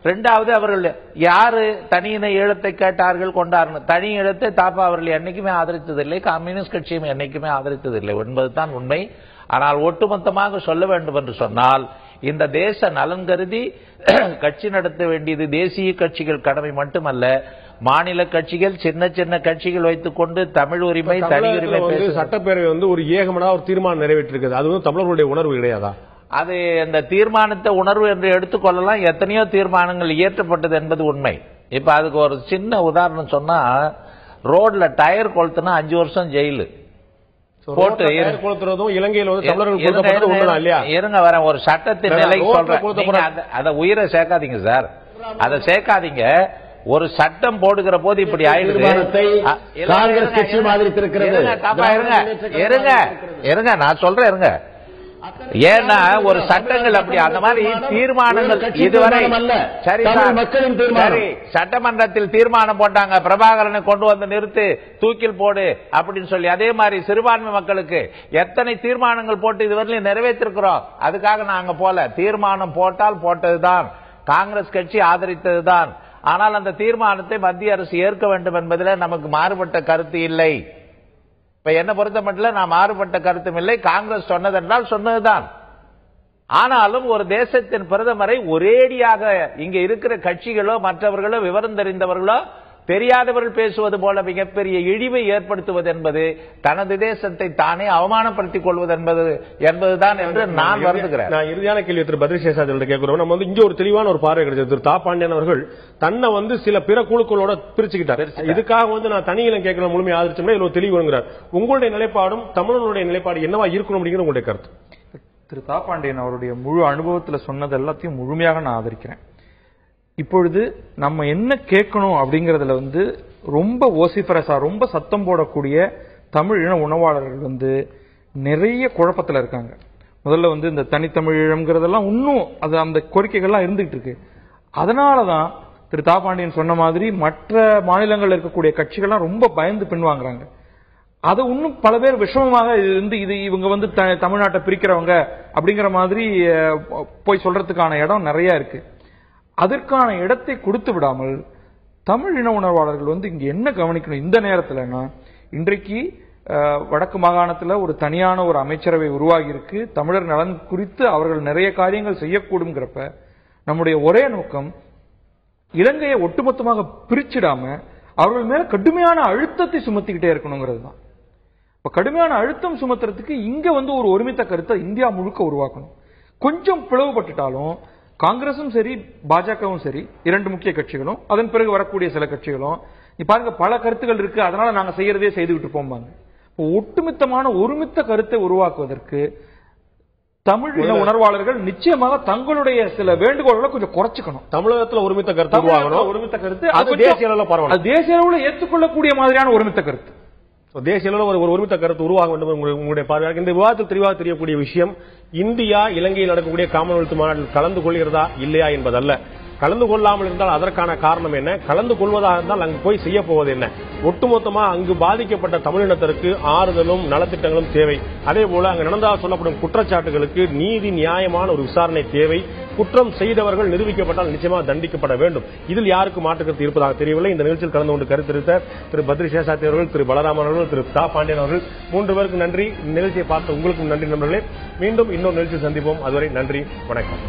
இரண்டாவது, அவர்கள் யாரு தனியின ஈழத்தை கேட்டார்கள் கொண்டார்கள். தனி ஈழத்தை தாப்பா அவர்கள் என்னைக்குமே ஆதரித்ததில்லை, கம்யூனிஸ்ட் கட்சியும் என்னைக்குமே ஆதரித்ததில்லை என்பதுதான் உண்மை. ஆனால் ஒட்டுமொத்தமாக சொல்ல வேண்டும் என்று சொன்னால், இந்த தேச நலன் கருதி கட்சி நடத்த வேண்டியது தேசிய கட்சிகள் கடமை மட்டுமல்ல, மாநில கட்சிகள், சின்ன சின்ன கட்சிகள் வைத்துக் கொண்டு தமிழ் உரிமை, தனி உரிமை. சட்டப்பேரவை ஒரு ஏகமனதா ஒரு தீர்மானம் நிறைவேற்றிருக்கிறது. அது தமிழர்களுடைய உணர்வு கிடையாதா? அது அந்த தீர்மானத்தை உணர்வு என்று எடுத்துக்கொள்ளலாம். எத்தனையோ தீர்மானங்கள் இயற்றப்பட்டது என்பது உண்மை. இப்ப அதுக்கு ஒரு சின்ன உதாரணம் சொன்னா, ரோட்ல டயர் கொளுத்துனா 5 வருஷம் ஜெயிலு போட்டு இருங்க வரேன். ஒரு சட்டத்தின் நிலை சொல்றேன், அதை உயிரை சேர்க்காதீங்க சார், அதை சேர்க்காதீங்க. ஒரு சட்டம் போடுகிற போது இப்படி ஆயிடுது. இருங்க நான் சொல்றேன், இருங்க. ஏன்னா ஒரு சட்டங்கள் அப்படி அந்த மாதிரி தீர்மானங்கள் இதுவரை சரி சட்டமன்றத்தில் தீர்மானம் போட்டாங்க, பிரபாகரனை கொண்டு வந்து நிறுத்து, தூக்கில் போடு அப்படின்னு சொல்லி. அதே மாதிரி சிறுபான்மை மக்களுக்கு எத்தனை தீர்மானங்கள் போட்டு இதுவரையிலும் நிறைவேற்றிருக்கிறோம். அதுக்காக நாங்க போல, தீர்மானம் போட்டால் போட்டதுதான், காங்கிரஸ் கட்சி ஆதரித்ததுதான். ஆனால் அந்த தீர்மானத்தை மத்திய அரசு ஏற்க வேண்டும் என்பதில் நமக்கு மாறுபட்ட கருத்து இல்லை. இப்ப என்ன பொறுத்த மட்டும் நான் மாறுபட்ட கருத்தும் இல்லை. காங்கிரஸ் சொன்னதென்றால் சொன்னதுதான். ஆனாலும் ஒரு தேசத்தின் பிரதமரை ஒரேடியாக இங்க இருக்கிற கட்சிகளோ மற்றவர்களோ விவரம் தெரிந்தவர்களோ தெரியாதவர்கள் பேசுவது போல மிகப்பெரிய இழிவை ஏற்படுத்துவது என்பது தனது தேசத்தை தானே அவமானப்படுத்திக் கொள்வது என்பதுதான் என்று நான் வருந்துகிறேன். நான் இறுதியான கேள்வி திரு பத்ரிசேஷாதிகள் கேட்கிறோம். நம்ம இங்க ஒரு தெளிவான ஒரு பார்வை கிடைச்சது. திரு தா பாண்டியன் அவர்கள் தன்னை சில பிற குழுக்களோட பிரிச்சுக்கிட்டார். இதுக்காக நான் தனியிலும் கேட்கிற முழுமையாக ஆதரிச்சோம்னா இதுல ஒரு தெளிவு வருகிறார். உங்களுடைய நிலைப்பாடும் தமிழர்களுடைய நிலைப்பாடு என்னவா இருக்கணும் அப்படிங்கிற உங்களுடைய கருத்து? திரு தா பாண்டியன் அவருடைய முழு அனுபவத்தில் சொன்னது எல்லாத்தையும் முழுமையாக நான் ஆதரிக்கிறேன். இப்பொழுது நம்ம என்ன கேட்கணும் அப்படிங்கறதுல ரொம்ப ஓசிபரஸா ரொம்ப சத்தம் போடக்கூடிய தமிழ் இன உணவாளர்கள் நிறைய குழப்பத்தில் இருக்காங்க. முதல்ல இந்த தனித்தமிழ் ஈழம்ங்கிறதெல்லாம் இன்னும் அது அந்த கோரிக்கைகள்லாம் இருந்துகிட்டு இருக்கு. அதனாலதான் திரு தா பாண்டியன் சொன்ன மாதிரி மற்ற மாநிலங்களில் இருக்கக்கூடிய கட்சிகள்லாம் ரொம்ப பயந்து பின்வாங்குறாங்க. அது இன்னும் பல பேர் விஷமமாக இது இவங்க தமிழ்நாட்டை பிரிக்கிறவங்க அப்படிங்கிற மாதிரி போய் சொல்றதுக்கான இடம் நிறைய இருக்கு. அதற்கான இடத்தை கொடுத்து விடாமல் தமிழ் இன உணர்வாளர்கள் இங்க என்ன கவனிக்கணும் இந்த நேரத்துலன்னா, இன்றைக்கு வடக்கு மாகாணத்துல ஒரு தனியான ஒரு அமைச்சரவை உருவாகி இருக்கு. தமிழர் நலன் குறித்து அவர்கள் நிறைய காரியங்கள் செய்யக்கூடும்ங்கிறப்ப நம்முடைய ஒரே நோக்கம் இலங்கையை ஒட்டுமொத்தமாக பிரிச்சிடாம அவர்கள் மேல கடுமையான அழுத்தத்தை சுமத்திக்கிட்டே இருக்கணுங்கிறது தான். இப்ப கடுமையான அழுத்தம் சுமத்துறதுக்கு இங்க ஒரு ஒருமித்த கருத்தை இந்தியா முழுக்க உருவாக்கணும். கொஞ்சம் பிளவுபட்டுட்டாலும் காங்கிரசும் சரி பாஜகவும் சரி இரண்டு முக்கிய கட்சிகளும் அதன் பிறகு வரக்கூடிய சில கட்சிகளும் பாருங்க பல கருத்துக்கள் இருக்கு, அதனால நாங்க செய்யறதே செய்துவிட்டு போம்பாங்க. ஒட்டுமித்தமான ஒருமித்த கருத்தை உருவாக்குவதற்கு தமிழ் இன உணர்வாளர்கள் நிச்சயமாக தங்களுடைய சில வேண்டுகோள்களை கொஞ்சம் குறைச்சுக்கணும். தமிழகத்தில் ஒருமித்த கருத்து ஒருமித்த கருத்து தேசிய அளவில் ஏற்றுக்கொள்ளக்கூடிய மாதிரியான ஒருமித்த கருத்து தேசிய அளவில் ஒரு ஒருமித்த கருத்து உருவாக வேண்டும் உங்களுடைய பார்வையாக. இந்த விவாதத்தில் தெளிவாக தெரியக்கூடிய விஷயம், இந்தியா இலங்கையில் நடக்கக்கூடிய காமன்வெல்த் மாநாட்டில் கலந்து கொள்கிறதா இல்லையா என்பதல்ல. கலந்து கொள்ளாமல் இருந்தால் அதற்கான காரணம் என்ன, கலந்து கொள்வதாக இருந்தால் அங்கு போய் செய்ய போவது என்ன. ஒட்டுமொத்தமாக அங்கு பாதிக்கப்பட்ட தமிழினத்திற்கு ஆறுதலும் நலத்திட்டங்களும் தேவை. அதே போல அங்கு நடந்ததாக சொல்லப்படும் குற்றச்சாட்டுகளுக்கு நீதி நியாயமான ஒரு விசாரணை தேவை. குற்றம் செய்தவர்கள் நிரூபிக்கப்பட்டால் நிச்சயமாக தண்டிக்கப்பட வேண்டும். இதில் யாருக்கு மாற்று கருத்து இருப்பதாக தெரியவில்லை. இந்த நிகழ்ச்சியில் கலந்து கொண்டு கருத்தெடுத்த திரு பத்ரி சேஷாத்ரி அவர்கள், திரு பலராமன் அவர்கள், திரு தா பாண்டியன் அவர்கள் மூன்று பேருக்கு நன்றி. நிகழ்ச்சியை பார்த்த உங்களுக்கும் நன்றி நண்பர்களே. மீண்டும் இன்னொரு நிகழ்ச்சியில் சந்திப்போம். அதுவரை நன்றி, வணக்கம்.